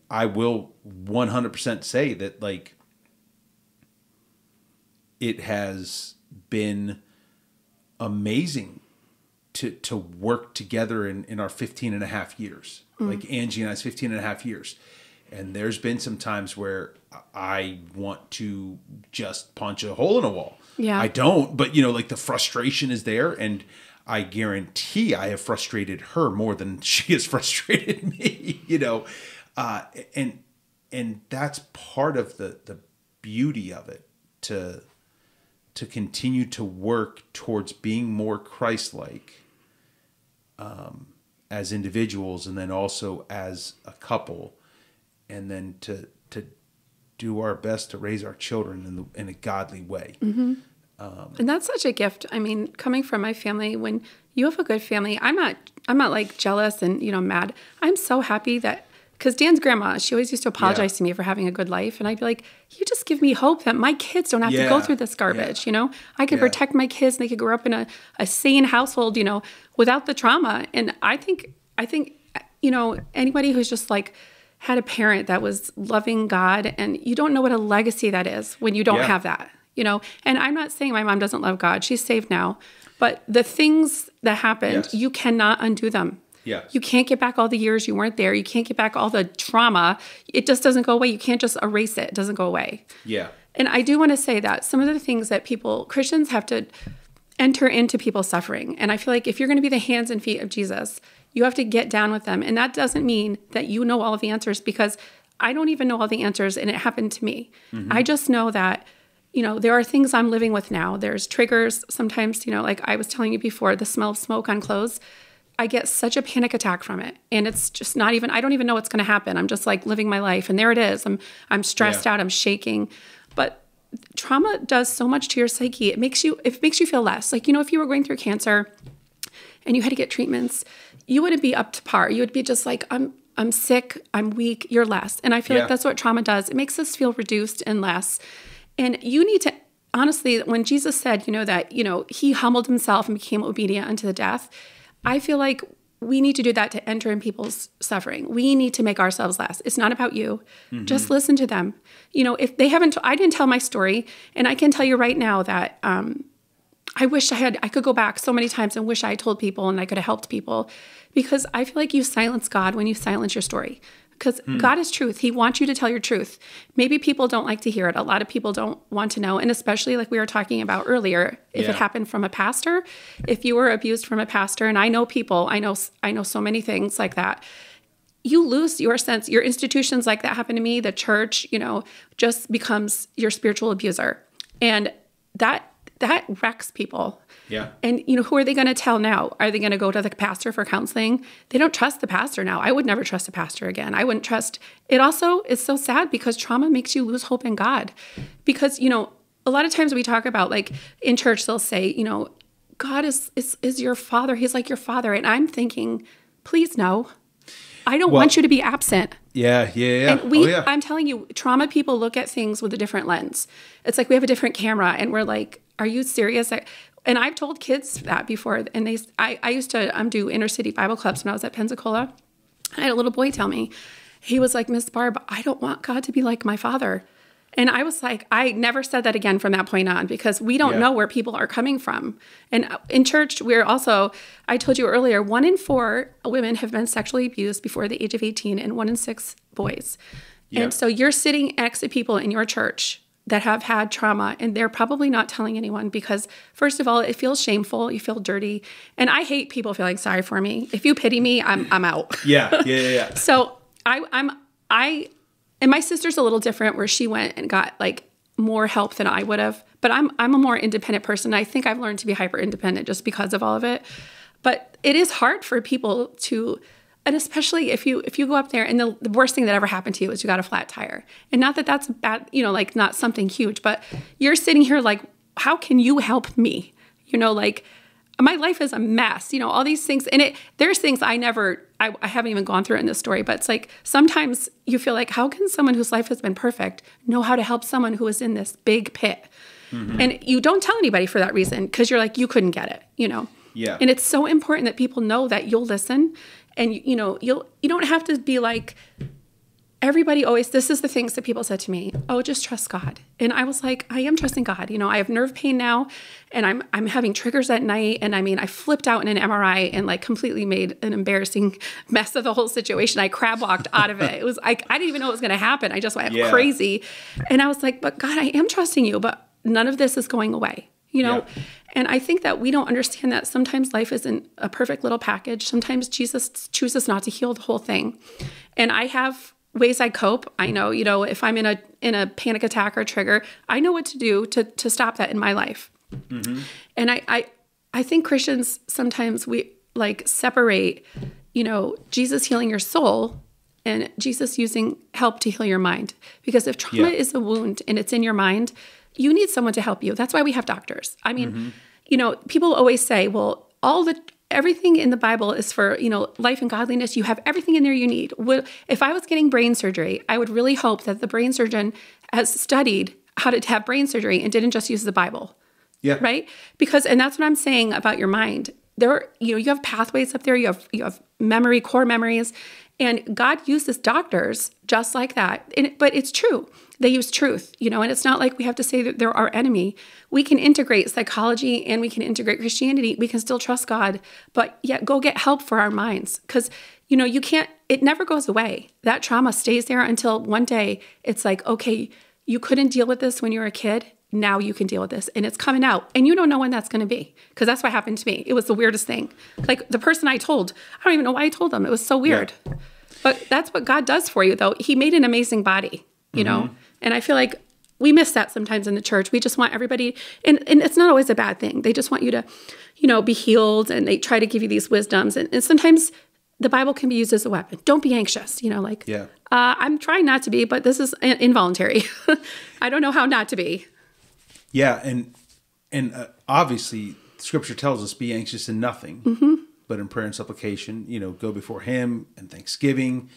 Speaker 1: I will 100% say that, like, it has been amazing to work together in our 15 and a half years, like Angie and I's 15 and a half years. And there's been some times where I want to just punch a hole in a wall.
Speaker 2: Yeah.
Speaker 1: I don't, but like the frustration is there, and I guarantee I have frustrated her more than she has frustrated me, and that's part of the beauty of it, to continue to work towards being more Christ-like as individuals, and then also as a couple, and then to do our best to raise our children in a godly way.
Speaker 2: Mm-hmm. And that's such a gift. I mean, coming from my family, when you have a good family, I'm not like jealous and, mad. I'm so happy that, because Dan's grandma, she always used to apologize to me for having a good life. And I'd be like, you just give me hope that my kids don't have to go through this garbage. I could protect my kids, and they could grow up in a sane household, without the trauma. And I think, anybody who's just like had a parent that was loving God, and you don't know what a legacy that is when you don't have that, and I'm not saying my mom doesn't love God. She's saved now, but the things that happened, you cannot undo them.
Speaker 1: Yeah.
Speaker 2: You can't get back all the years you weren't there. You can't get back all the trauma. It just doesn't go away. You can't just erase it. It doesn't go away.
Speaker 1: Yeah.
Speaker 2: And I do want to say that some of the things that Christians have to enter into people's suffering. And I feel like if you're going to be the hands and feet of Jesus, you have to get down with them. And that doesn't mean that you know all of the answers, because I don't even know all the answers, and it happened to me. Mm-hmm. I just know that, there are things I'm living with now. There's triggers sometimes, like I was telling you before, the smell of smoke on clothes. I get such a panic attack from it. And it's just not even, I don't even know what's going to happen. I'm just like living my life, and there it is. I'm stressed out. I'm shaking. But trauma does so much to your psyche. It makes you feel less. Like, if you were going through cancer and you had to get treatments, you wouldn't be up to par. You would be just like, I'm sick, I'm weak, you're less. And I feel like that's what trauma does. It makes us feel reduced and less. And you need to, honestly, when Jesus said, that, he humbled himself and became obedient unto the death, I feel like we need to do that to enter in people's suffering. We need to make ourselves less. It's not about you. Mm-hmm. Just listen to them. If they haven't, I didn't tell my story, and I can tell you right now that I wish I could go back so many times and wish I had told people and I could have helped people, because I feel like you silence God when you silence your story. Because God is truth. He wants you to tell your truth. Maybe people don't like to hear it. A lot of people don't want to know. And especially like we were talking about earlier, if it happened from a pastor, if you were abused from a pastor, and I know people, I know so many things like that, you lose your sense. Your institutions like that happen to me. The church, just becomes your spiritual abuser. And that wrecks people.
Speaker 1: Yeah.
Speaker 2: And, who are they going to tell now? Are they going to go to the pastor for counseling? They don't trust the pastor now. I would never trust a pastor again. I wouldn't trust. It also is so sad because trauma makes you lose hope in God. Because, a lot of times we talk about, like, in church, they'll say, God is your father. He's like your father. And I'm thinking, please no. I don't want you to be absent.
Speaker 1: Yeah.
Speaker 2: And I'm telling you, trauma people look at things with a different lens. It's like we have a different camera, and we're like, are you serious? And I've told kids that before. And I used to do inner city Bible clubs when I was at Pensacola. I had a little boy tell me, he was like, Miss Barb, I don't want God to be like my father. And I was like, I never said that again from that point on, because we don't know where people are coming from. And in church, we're also, I told you earlier, 1 in 4 women have been sexually abused before the age of 18, and 1 in 6 boys. Yeah. And so you're sitting next to people in your church that have had trauma, and they're probably not telling anyone because, first of all, it feels shameful. You feel dirty. And I hate people feeling sorry for me. If you pity me, I'm out.
Speaker 1: Yeah.
Speaker 2: So and my sister's a little different, where she went and got like more help than I would have. But I'm a more independent person. I think I've learned to be hyper independent just because of all of it. But it is hard for people to, and especially if you go up there and the worst thing that ever happened to you is you got a flat tire. And not that that's bad, like not something huge, but you're sitting here like, how can you help me? Like, my life is a mess, all these things. And there's things I haven't even gone through it in this story, but it's like, sometimes you feel like, how can someone whose life has been perfect know how to help someone who is in this big pit? And you don't tell anybody for that reason, because you're like, you couldn't get it,
Speaker 1: Yeah.
Speaker 2: And it's so important that people know that you'll listen, and you don't have to be like, everybody always, this is the things that people said to me, oh, just trust God. And I was like, I am trusting God. I have nerve pain now, and I'm having triggers at night. And I flipped out in an MRI and like completely made an embarrassing mess of the whole situation. I crab walked out of it. It was like, I didn't even know it was going to happen. I just went crazy. And I was like, but God, I am trusting you, but none of this is going away, And I think that we don't understand that sometimes life isn't a perfect little package. Sometimes Jesus chooses not to heal the whole thing. And I have ways I cope. I know, if I'm in a panic attack or trigger, I know what to do to stop that in my life. And I think Christians, sometimes we like separate, Jesus healing your soul and Jesus using help to heal your mind. Because if trauma is a wound and it's in your mind, you need someone to help you. That's why we have doctors. I mean, people always say, well, everything in the Bible is for, life and godliness. You have everything in there you need. If I was getting brain surgery, I would really hope that the brain surgeon has studied how to have brain surgery and didn't just use the Bible.
Speaker 1: Yeah.
Speaker 2: Right? And that's what I'm saying about your mind. You have pathways up there. You have memory, core memories, and God uses doctors just like that. But it's true. They use truth, and it's not like we have to say that they're our enemy. We can integrate psychology and we can integrate Christianity. We can still trust God, but yet go get help for our minds. Because, it never goes away. That trauma stays there until one day it's like, okay, you couldn't deal with this when you were a kid. Now you can deal with this, and it's coming out, and you don't know when that's going to be, because that's what happened to me. It was the weirdest thing. Like the person I told, I don't even know why I told them. It was so weird. Yeah. But that's what God does for you, though. He made an amazing body, and I feel like we miss that sometimes in the church. We just want everybody, and it's not always a bad thing. They just want you to, be healed, and they try to give you these wisdoms. And sometimes the Bible can be used as a weapon. Don't be anxious, I'm trying not to be, but this is involuntary. I don't know how not to be.
Speaker 1: Yeah, and obviously, Scripture tells us, be anxious in nothing, but in prayer and supplication, go before Him and thanksgiving.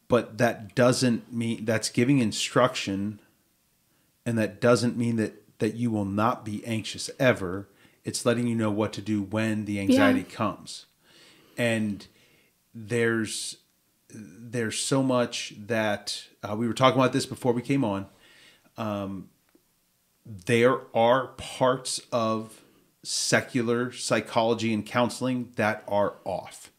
Speaker 1: But that doesn't mean, that's giving instruction, and that doesn't mean that you will not be anxious ever. It's letting you know what to do when the anxiety comes. And there's so much that we were talking about this before we came on. There are parts of secular psychology and counseling that are off.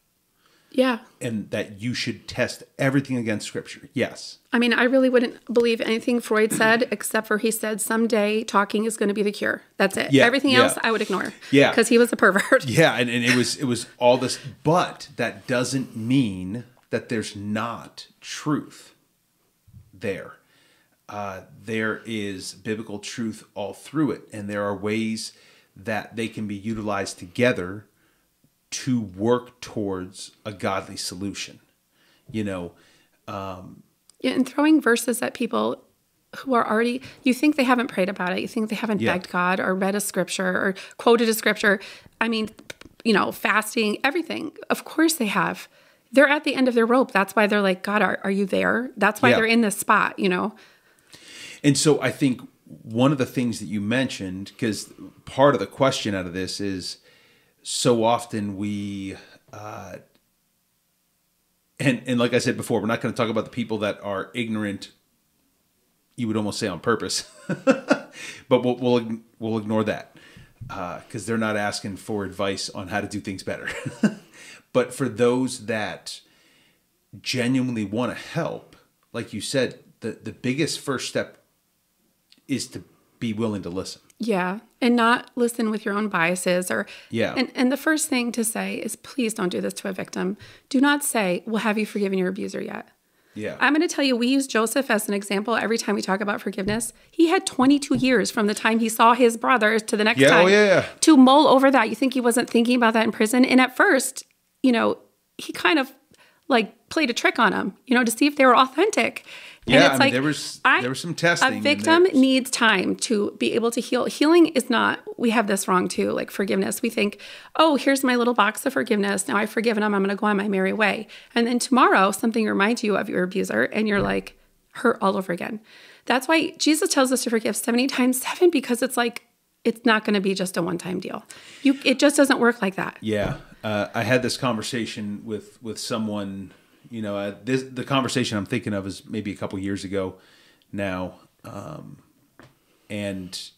Speaker 2: Yeah.
Speaker 1: And that you should test everything against Scripture. Yes.
Speaker 2: I mean, I really wouldn't believe anything Freud said, except for he said someday talking is going to be the cure. That's it. Yeah, everything else I would ignore. Yeah. Because he was a pervert.
Speaker 1: Yeah. And it was all this, but that doesn't mean that there's not truth there. There is biblical truth all through it, and there are ways that they can be utilized together to work towards a godly solution.
Speaker 2: And throwing verses at people who are already, you think they haven't prayed about it, you think they haven't begged God or read a scripture or quoted a scripture. I mean, fasting, everything. Of course they have. They're at the end of their rope. That's why they're like, God, are you there? That's why they're in this spot,
Speaker 1: And so I think one of the things that you mentioned, because part of the question out of this is so often we, and like I said before, we're not going to talk about the people that are ignorant. You would almost say on purpose, but we'll ignore that because they're not asking for advice on how to do things better. But for those that genuinely want to help, like you said, the biggest first step is to be willing to listen.
Speaker 2: Yeah. And not listen with your own biases and the first thing to say is, please don't do this to a victim. Do not say, well, have you forgiven your abuser yet?
Speaker 1: Yeah.
Speaker 2: I'm going to tell you, we use Joseph as an example every time we talk about forgiveness. He had 22 years from the time he saw his brothers to the next time to mull over that. You think he wasn't thinking about that in prison? And at first, he kind of like played a trick on them, to see if they were authentic. And
Speaker 1: yeah,
Speaker 2: it's
Speaker 1: there was some testing.
Speaker 2: A victim needs time to be able to heal. Healing is not, we have this wrong too, like forgiveness. We think, oh, here's my little box of forgiveness. Now I've forgiven them. I'm going to go on my merry way. And then tomorrow something reminds you of your abuser and you're like hurt all over again. That's why Jesus tells us to forgive 70 times 7, because it's like, it's not going to be just a one-time deal. It just doesn't work like that.
Speaker 1: Yeah. I had this conversation with someone, the conversation I'm thinking of is maybe a couple years ago now. And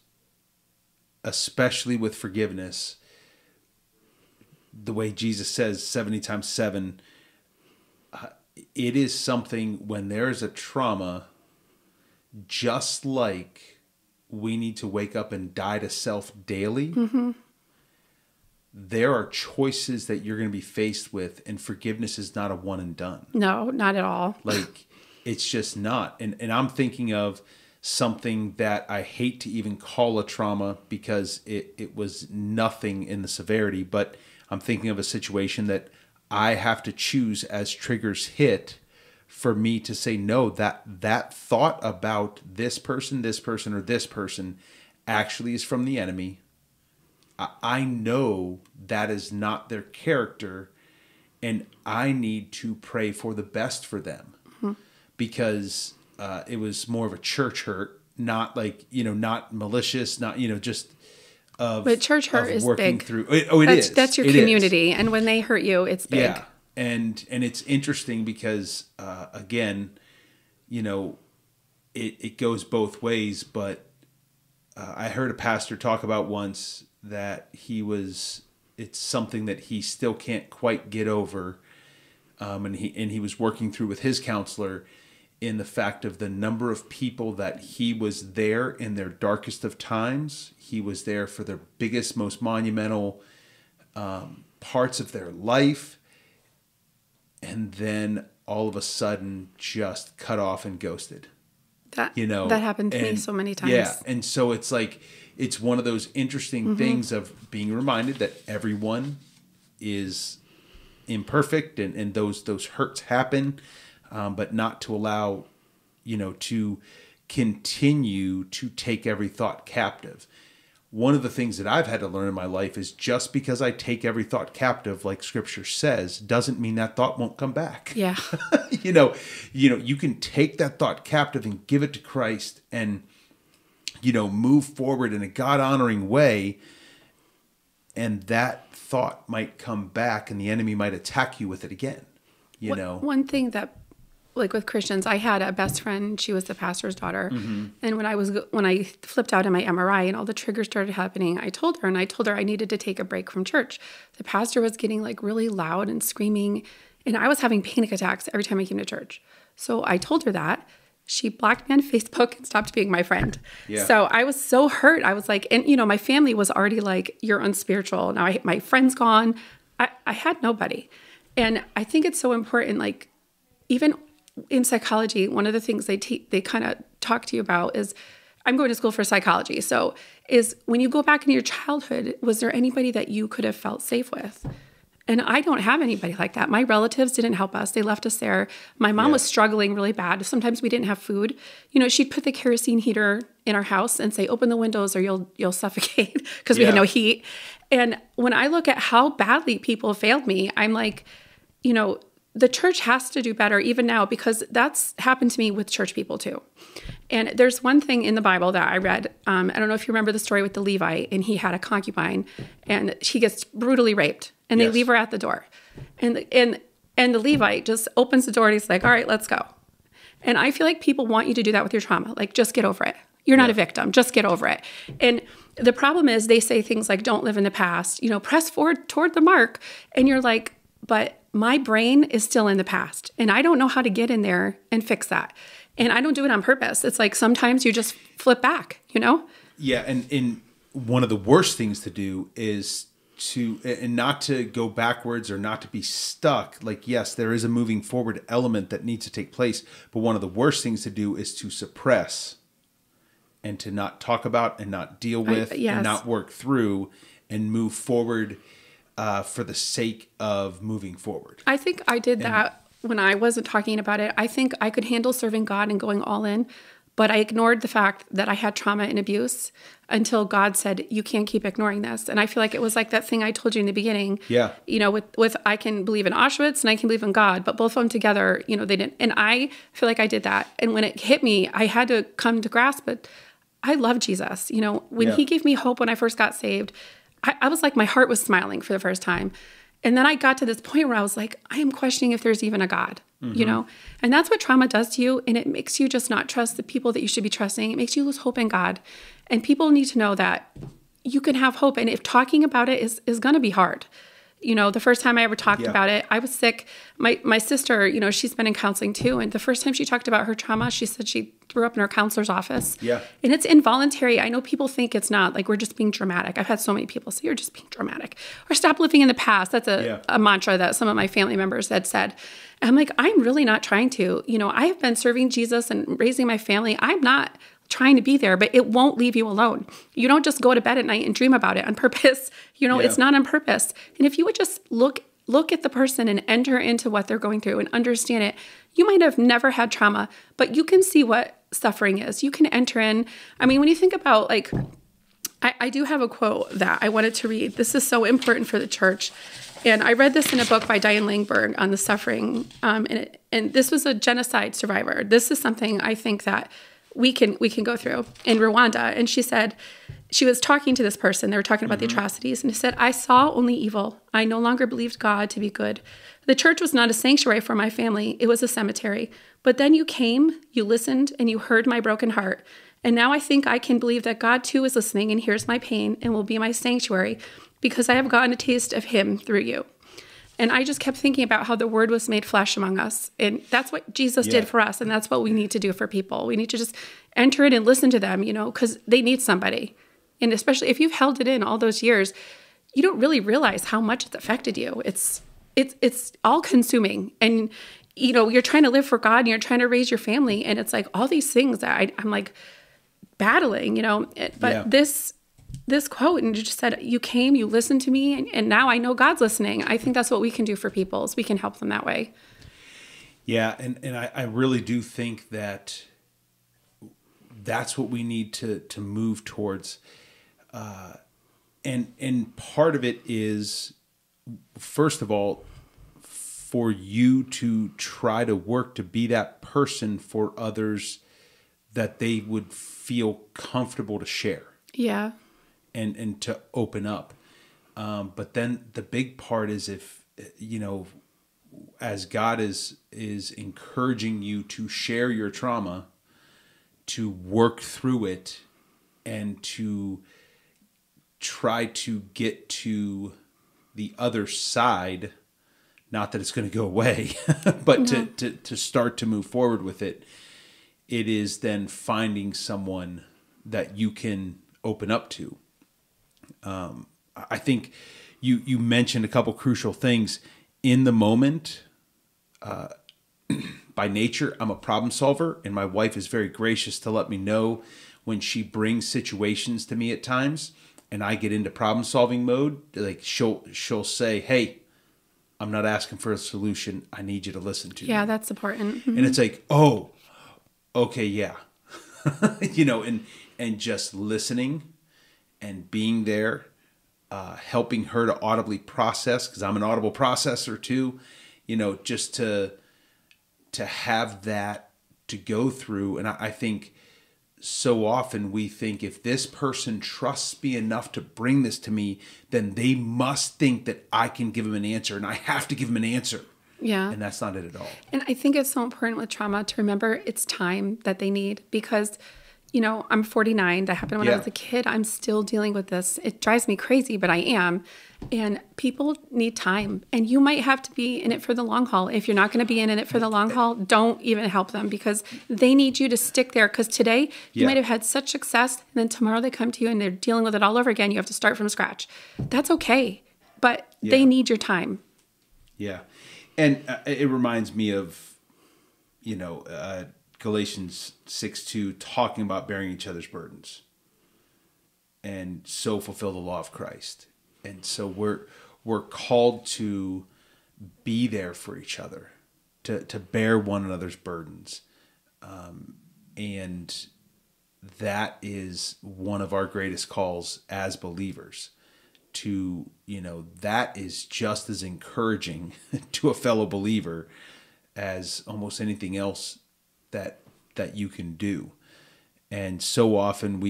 Speaker 1: especially with forgiveness, the way Jesus says 70 times 7, it is something when there is a trauma, just like we need to wake up and die to self daily. Mm-hmm. There are choices that you're going to be faced with, and forgiveness is not a one and done.
Speaker 2: No, not at all.
Speaker 1: Like, it's just not. And I'm thinking of something that I hate to even call a trauma, because it was nothing in the severity, but I'm thinking of a situation that I have to choose as triggers hit for me to say, no, that thought about this person, or this person actually is from the enemy. I know that is not their character, and I need to pray for the best for them. Mm-hmm. Because it was more of a church hurt, not like, not malicious, not, just of,
Speaker 2: but church hurt is
Speaker 1: working
Speaker 2: big.
Speaker 1: Through. It is.
Speaker 2: That's your community. And when they hurt you, it's big.
Speaker 1: Yeah. And it's interesting because, again, it goes both ways, but I heard a pastor talk about once that it's something that he still can't quite get over. And he was working through with his counselor in the fact of the number of people that he was there in their darkest of times. He was there for their biggest, most monumental parts of their life. And then all of a sudden just cut off and ghosted.
Speaker 2: That happened to me so many times.
Speaker 1: Yeah. And so it's like, it's one of those interesting mm-hmm. things of being reminded that everyone is imperfect and those hurts happen, but not to allow, to continue to take every thought captive. One of the things that I've had to learn in my life is just because I take every thought captive, like Scripture says, doesn't mean that thought won't come back.
Speaker 2: Yeah.
Speaker 1: You can take that thought captive and give it to Christ and, move forward in a God-honoring way. And that thought might come back and the enemy might attack you with it again.
Speaker 2: One thing that, like with Christians, I had a best friend. She was the pastor's daughter. Mm-hmm. And when I flipped out in my MRI and all the triggers started happening, I told her I needed to take a break from church. The pastor was getting like really loud and screaming, and I was having panic attacks every time I came to church. So I told her that. She blocked me on Facebook and stopped being my friend. Yeah. So I was so hurt. I was like, and my family was already like, you're unspiritual. Now my friend's gone. I had nobody. And I think it's so important, like even in psychology, one of the things they kind of talk to you about is, I'm going to school for psychology. So is when you go back into your childhood, was there anybody that you could have felt safe with? And I don't have anybody like that. My relatives didn't help us. They left us there. My mom was struggling really bad. Sometimes we didn't have food. She'd put the kerosene heater in our house and say, open the windows or you'll suffocate, because we had no heat. And when I look at how badly people failed me, I'm like, the church has to do better even now, because that's happened to me with church people too. And there's one thing in the Bible that I read. I don't know if you remember the story with the Levite, and he had a concubine and she gets brutally raped and they leave her at the door. And the Levite just opens the door and he's like, all right, let's go. And I feel like people want you to do that with your trauma. Like, just get over it. You're not a victim. Just get over it. And the problem is they say things like, don't live in the past, press forward toward the mark. And you're like, but my brain is still in the past and I don't know how to get in there and fix that. And I don't do it on purpose. It's like sometimes you just flip back,
Speaker 1: Yeah. And one of the worst things to do is and not to go backwards or not to be stuck. Like, yes, there is a moving forward element that needs to take place. But one of the worst things to do is to suppress and to not talk about and not deal with and not work through and move forward for the sake of moving forward.
Speaker 2: I think I did that when I wasn't talking about it, I think I could handle serving God and going all in, but I ignored the fact that I had trauma and abuse until God said, you can't keep ignoring this. And I feel like it was like that thing I told you in the beginning.
Speaker 1: Yeah.
Speaker 2: With I can believe in Auschwitz and I can believe in God, but both of them together, they didn't. And I feel like I did that. And when it hit me, I had to come to grasp it. I love Jesus. When he gave me hope when I first got saved, I was like, my heart was smiling for the first time. And then I got to this point where I was like, I am questioning if there's even a God, and that's what trauma does to you. And it makes you just not trust the people that you should be trusting. It makes you lose hope in God. And people need to know that you can have hope. And if talking about it is going to be hard. The first time I ever talked about it, I was sick. My sister, she's been in counseling too. And the first time she talked about her trauma, she said she threw up in her counselor's office.
Speaker 1: Yeah.
Speaker 2: And it's involuntary. I know people think it's not, like we're just being dramatic. I've had so many people say, you're just being dramatic. Or stop living in the past. That's a mantra that some of my family members had said. And I'm like, I'm really not trying to. I have been serving Jesus and raising my family. I'm not trying to be there, but it won't leave you alone. You don't just go to bed at night and dream about it on purpose. It's not on purpose. And if you would just look at the person and enter into what they're going through and understand it, you might have never had trauma, but you can see what suffering is. You can enter in. I mean, when you think about I do have a quote that I wanted to read. This is so important for the church. And I read this in a book by Diane Langberg on the suffering. And this was a genocide survivor. This is something I think that we can go through in Rwanda. And she said, she was talking to this person. They were talking about the atrocities. And she said, I saw only evil. I no longer believed God to be good. The church was not a sanctuary for my family. It was a cemetery. But then you came, you listened, and you heard my broken heart. And now I think I can believe that God too is listening and hears my pain and will be my sanctuary because I have gotten a taste of him through you. And I just kept thinking about how the word was made flesh among us. And that's what Jesus did for us. And that's what we need to do for people. We need to just enter in and listen to them, because they need somebody. And especially if you've held it in all those years, you don't really realize how much it's affected you. It's all consuming. And, you're trying to live for God and you're trying to raise your family. And it's like all these things that I'm like battling, but this quote, and you just said, you came, you listened to me, and now I know God's listening. I think that's what we can do for people, is we can help them that way.
Speaker 1: Yeah, and I really do think that that's what we need to move towards. And part of it is, first of all, for you to try to work to be that person for others that they would feel comfortable to share.
Speaker 2: Yeah.
Speaker 1: And to open up. But then the big part is if, as God is encouraging you to share your trauma, to work through it and to try to get to the other side, not that it's going to go away, but to start to move forward with it, it is then finding someone that you can open up to. I think you mentioned a couple crucial things. In the moment, by nature, I'm a problem solver, and my wife is very gracious to let me know when she brings situations to me at times, and I get into problem solving mode. Like she'll say, "Hey, I'm not asking for a solution. I need you to listen to me."
Speaker 2: Yeah, that's important. Mm-hmm.
Speaker 1: And it's like, oh, okay, yeah, and just listening. And being there, helping her to audibly process, because I'm an audible processor too, just to have that to go through. And I think so often we think if this person trusts me enough to bring this to me, then they must think that I can give them an answer and I have to give them an answer.
Speaker 2: Yeah.
Speaker 1: And that's not it at all.
Speaker 2: And I think it's so important with trauma to remember it's time that they need, because I'm 49. That happened when I was a kid. I'm still dealing with this. It drives me crazy, but I am. And people need time. And you might have to be in it for the long haul. If you're not going to be in it for the long haul, don't even help them, because they need you to stick there. Because today you might have had such success, and then tomorrow they come to you and they're dealing with it all over again. You have to start from scratch. That's okay. But they need your time. Yeah.
Speaker 1: And it reminds me of, Galatians 6:2, talking about bearing each other's burdens and so fulfill the law of Christ. And so we're called to be there for each other. to bear one another's burdens. And that is one of our greatest calls as believers to, that is just as encouraging to a fellow believer as almost anything else that you can do. And so often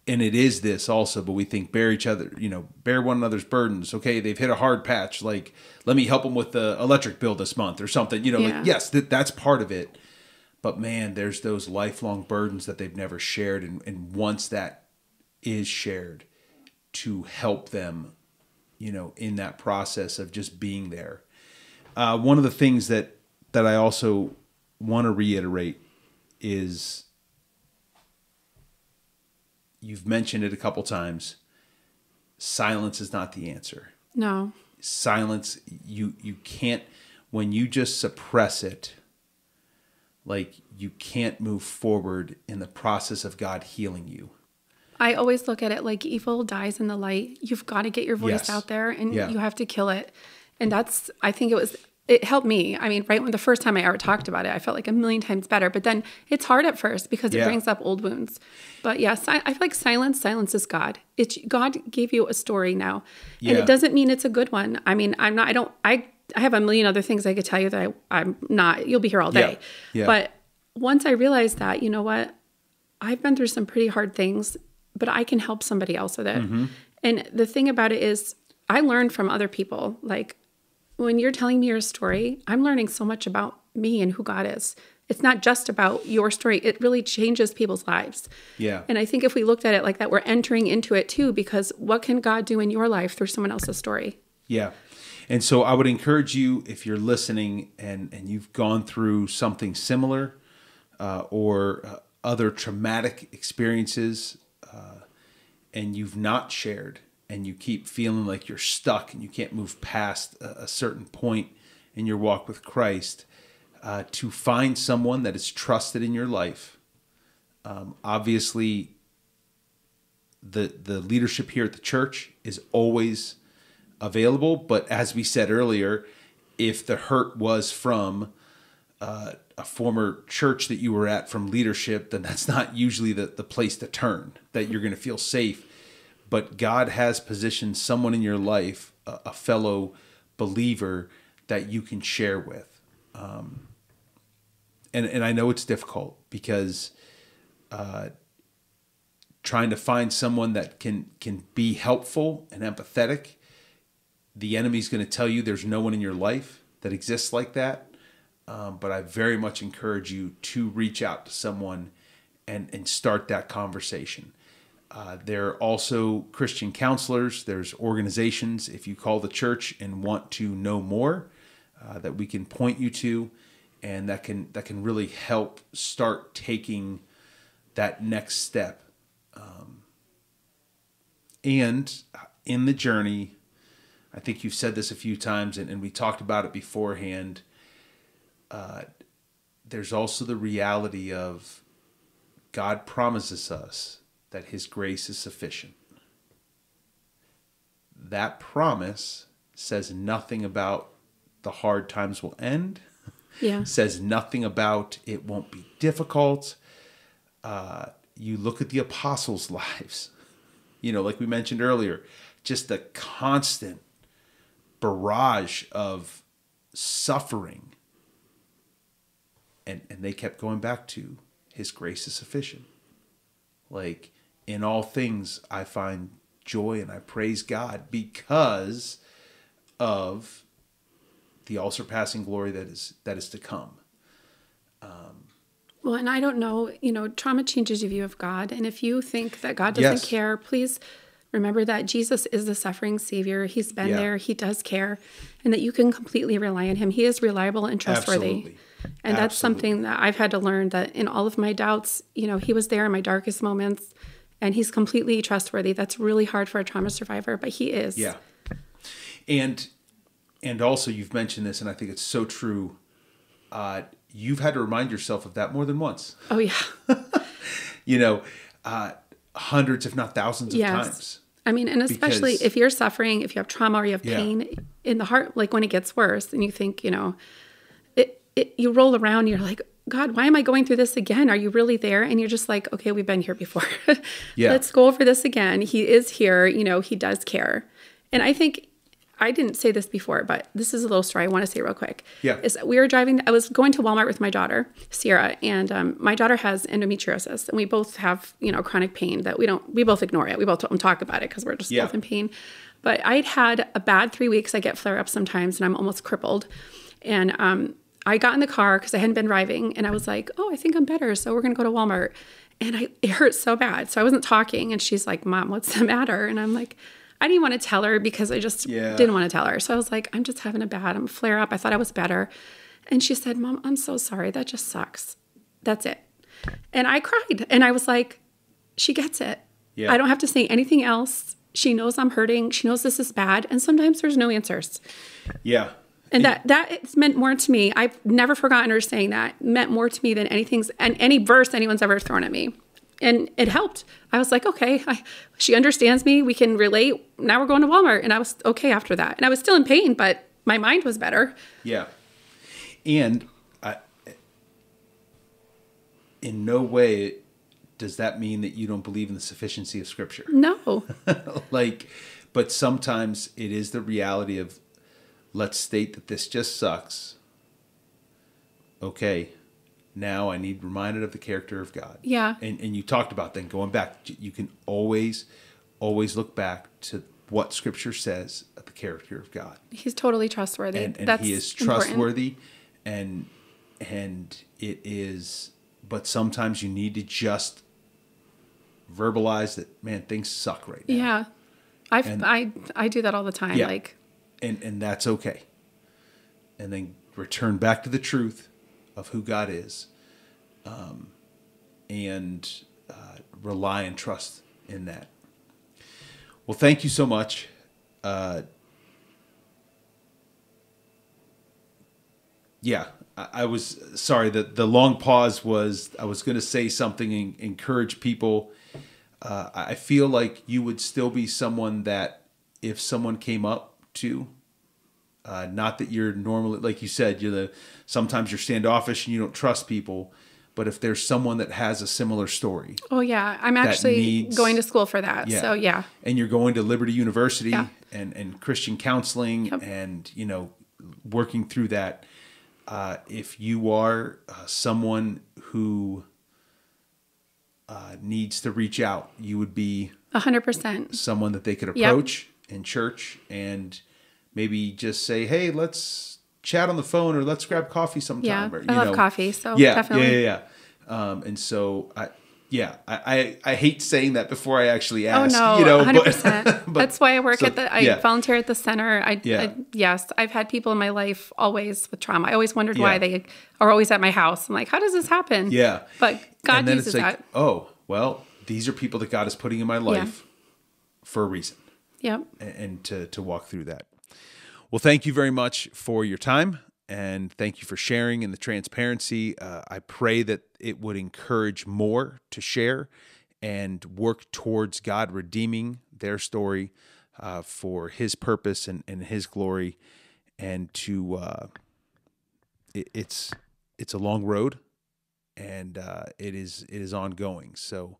Speaker 1: and it is this also, but we think bear one another's burdens. Okay, they've hit a hard patch. Like, let me help them with the electric bill this month or something. Like, yes, that's part of it. But man, there's those lifelong burdens that they've never shared. And once that is shared, to help them, in that process of just being there. One of the things that I also want to reiterate is, you've mentioned it a couple times, silence is not the answer.
Speaker 2: No.
Speaker 1: Silence, you can't, when you just suppress it, like, you can't move forward in the process of God healing you.
Speaker 2: I always look at it like evil dies in the light. You've got to get your voice out there, and you have to kill it. And I think it helped me. I mean, right when the first time I ever talked about it, I felt like a million times better. But then it's hard at first because it brings up old wounds. But yes, I feel like silence is God. God gave you a story now. And it doesn't mean it's a good one. I mean, I have a million other things I could tell you that I'm not, you'll be here all day. Yeah. But once I realized that, you know what, I've been through some pretty hard things, but I can help somebody else with it. Mm-hmm. And the thing about it is, I learned from other people. Like, when you're telling me your story, I'm learning so much about me and who God is. It's not just about your story. It really changes people's lives. Yeah. And I think if we looked at it like that, we're entering into it too, because what can God do in your life through someone else's story? Yeah.
Speaker 1: And so I would encourage you, if you're listening and you've gone through something similar or other traumatic experiences, and you've not shared, and you keep feeling like you're stuck and you can't move past a certain point in your walk with Christ, to find someone that is trusted in your life. Obviously, the leadership here at the church is always available, but as we said earlier, if the hurt was from a former church that you were at, from leadership, then that's not usually the place to turn, that you're going to feel safe. But God has positioned someone in your life, a fellow believer, that you can share with. And I know it's difficult, because trying to find someone that can be helpful and empathetic, the enemy's going to tell you there's no one in your life that exists like that. But I very much encourage you to reach out to someone and start that conversation. There are also Christian counselors. There's organizations, if you call the church and want to know more, that we can point you to, and that can really help start taking that next step. And in the journey, I think you've said this a few times, and we talked about it beforehand, there's also the reality of God promises us that His grace is sufficient. That promise says nothing about the hard times will end. Yeah. Says nothing about it won't be difficult. You look at the apostles' lives, like we mentioned earlier, just the constant barrage of suffering. And they kept going back to His grace is sufficient. Like, in all things, I find joy and I praise God because of the all-surpassing glory that is to come.
Speaker 2: Well, and I don't know, trauma changes your view of God. And if you think that God doesn't care, please remember that Jesus is the suffering Savior. He's been there. He does care. And that you can completely rely on Him. He is reliable and trustworthy. Absolutely. And that's something that I've had to learn, that in all of my doubts, He was there in my darkest moments, and He's completely trustworthy. That's really hard for a trauma survivor, but He is. Yeah.
Speaker 1: And also, you've mentioned this, and I think it's so true. You've had to remind yourself of that more than once. Oh, yeah. Hundreds, if not thousands of times.
Speaker 2: I mean, and especially if you're suffering, if you have trauma or you have pain in the heart, like when it gets worse, and you think, you roll around and you're like, God, why am I going through this again? Are you really there? And you're just like, okay, we've been here before.
Speaker 1: Yeah.
Speaker 2: Let's go over this again. He is here. He does care. And I think, I didn't say this before, but this is a little story I want to say real quick.
Speaker 1: Yeah.
Speaker 2: We were driving, I was going to Walmart with my daughter, Sierra, and my daughter has endometriosis, and we both have, chronic pain that we both ignore it. We both don't talk about it because we're just both in pain. But I'd had a bad 3 weeks. I get flare-ups sometimes, and I'm almost crippled. And I got in the car because I hadn't been driving, and I was like, oh, I think I'm better, so we're going to go to Walmart. And it hurt so bad. So I wasn't talking, and she's like, Mom, what's the matter? And I'm like, I didn't want to tell her because I just didn't want to tell her. So I was like, I'm just having I'm a flare up. I thought I was better. And she said, Mom, I'm so sorry. That just sucks. That's it. And I cried. And I was like, she gets it. Yeah. I don't have to say anything else. She knows I'm hurting. She knows this is bad. And sometimes there's no answers.
Speaker 1: Yeah.
Speaker 2: And that it's meant more to me. I've never forgotten her saying that. It meant more to me than any verse anyone's ever thrown at me. And it helped. I was like, okay, she understands me. We can relate. Now we're going to Walmart. And I was okay after that. And I was still in pain, but my mind was better.
Speaker 1: Yeah. And in no way does that mean that you don't believe in the sufficiency of Scripture.
Speaker 2: No.
Speaker 1: But sometimes it is the reality of, let's state that this just sucks. Okay. Now I need reminded of the character of God.
Speaker 2: Yeah.
Speaker 1: And you talked about then going back. You can always look back to what Scripture says of the character of God.
Speaker 2: He's totally trustworthy.
Speaker 1: And
Speaker 2: That's
Speaker 1: he is
Speaker 2: important.
Speaker 1: trustworthy. And it is, but sometimes you need to just verbalize that, man, things suck right now.
Speaker 2: Yeah. I do that all the time.
Speaker 1: Yeah. And that's okay. And then return back to the truth of who God is, and rely and trust in that. Well, thank you so much. I was sorry that the long pause was, I was going to say something and encourage people. I feel like you would still be someone that if someone came up to, not that you're normally, like you said, sometimes you're standoffish and you don't trust people, but if there's someone that has a similar story.
Speaker 2: Oh yeah. I'm actually going to school for that. Yeah. So yeah.
Speaker 1: And you're going to Liberty University and Christian counseling and, working through that. If you are someone who needs to reach out, you would be
Speaker 2: 100%
Speaker 1: someone that they could approach in church and maybe just say, hey, let's chat on the phone or let's grab coffee sometime.
Speaker 2: Yeah, I love coffee, so
Speaker 1: definitely. Yeah. And so, I hate saying that before I actually ask.
Speaker 2: Oh, no, 100%. But that's why I work I volunteer at the center. Yes, I've had people in my life always with trauma. I always wondered why they are always at my house. I'm like, how does this happen?
Speaker 1: Yeah.
Speaker 2: But God uses that.
Speaker 1: Oh, well, these are people that God is putting in my life for a reason.
Speaker 2: Yep.
Speaker 1: And to walk through that. Well, thank you very much for your time, and thank you for sharing and the transparency. I pray that it would encourage more to share and work towards God redeeming their story for His purpose and His glory. And it's a long road, and it is ongoing. So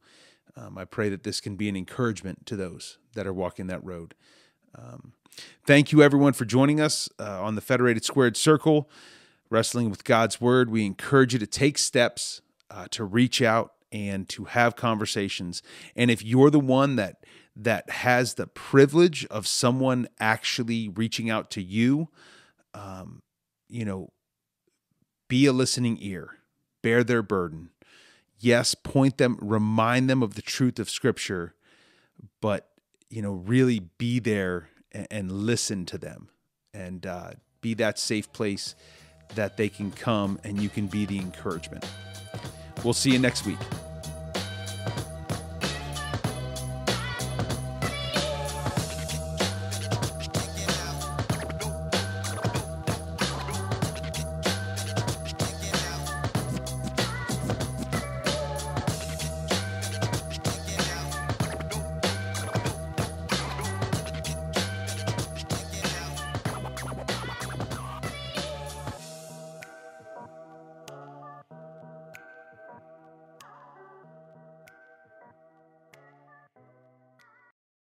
Speaker 1: I pray that this can be an encouragement to those that are walking that road. Thank you, everyone, for joining us on the Federated Squared Circle, Wrestling with God's Word. We encourage you to take steps to reach out and to have conversations. And if you're the one that has the privilege of someone actually reaching out to you, be a listening ear, bear their burden. Yes, point them, remind them of the truth of Scripture, but really be there and listen to them and be that safe place that they can come and you can be the encouragement. We'll see you next week.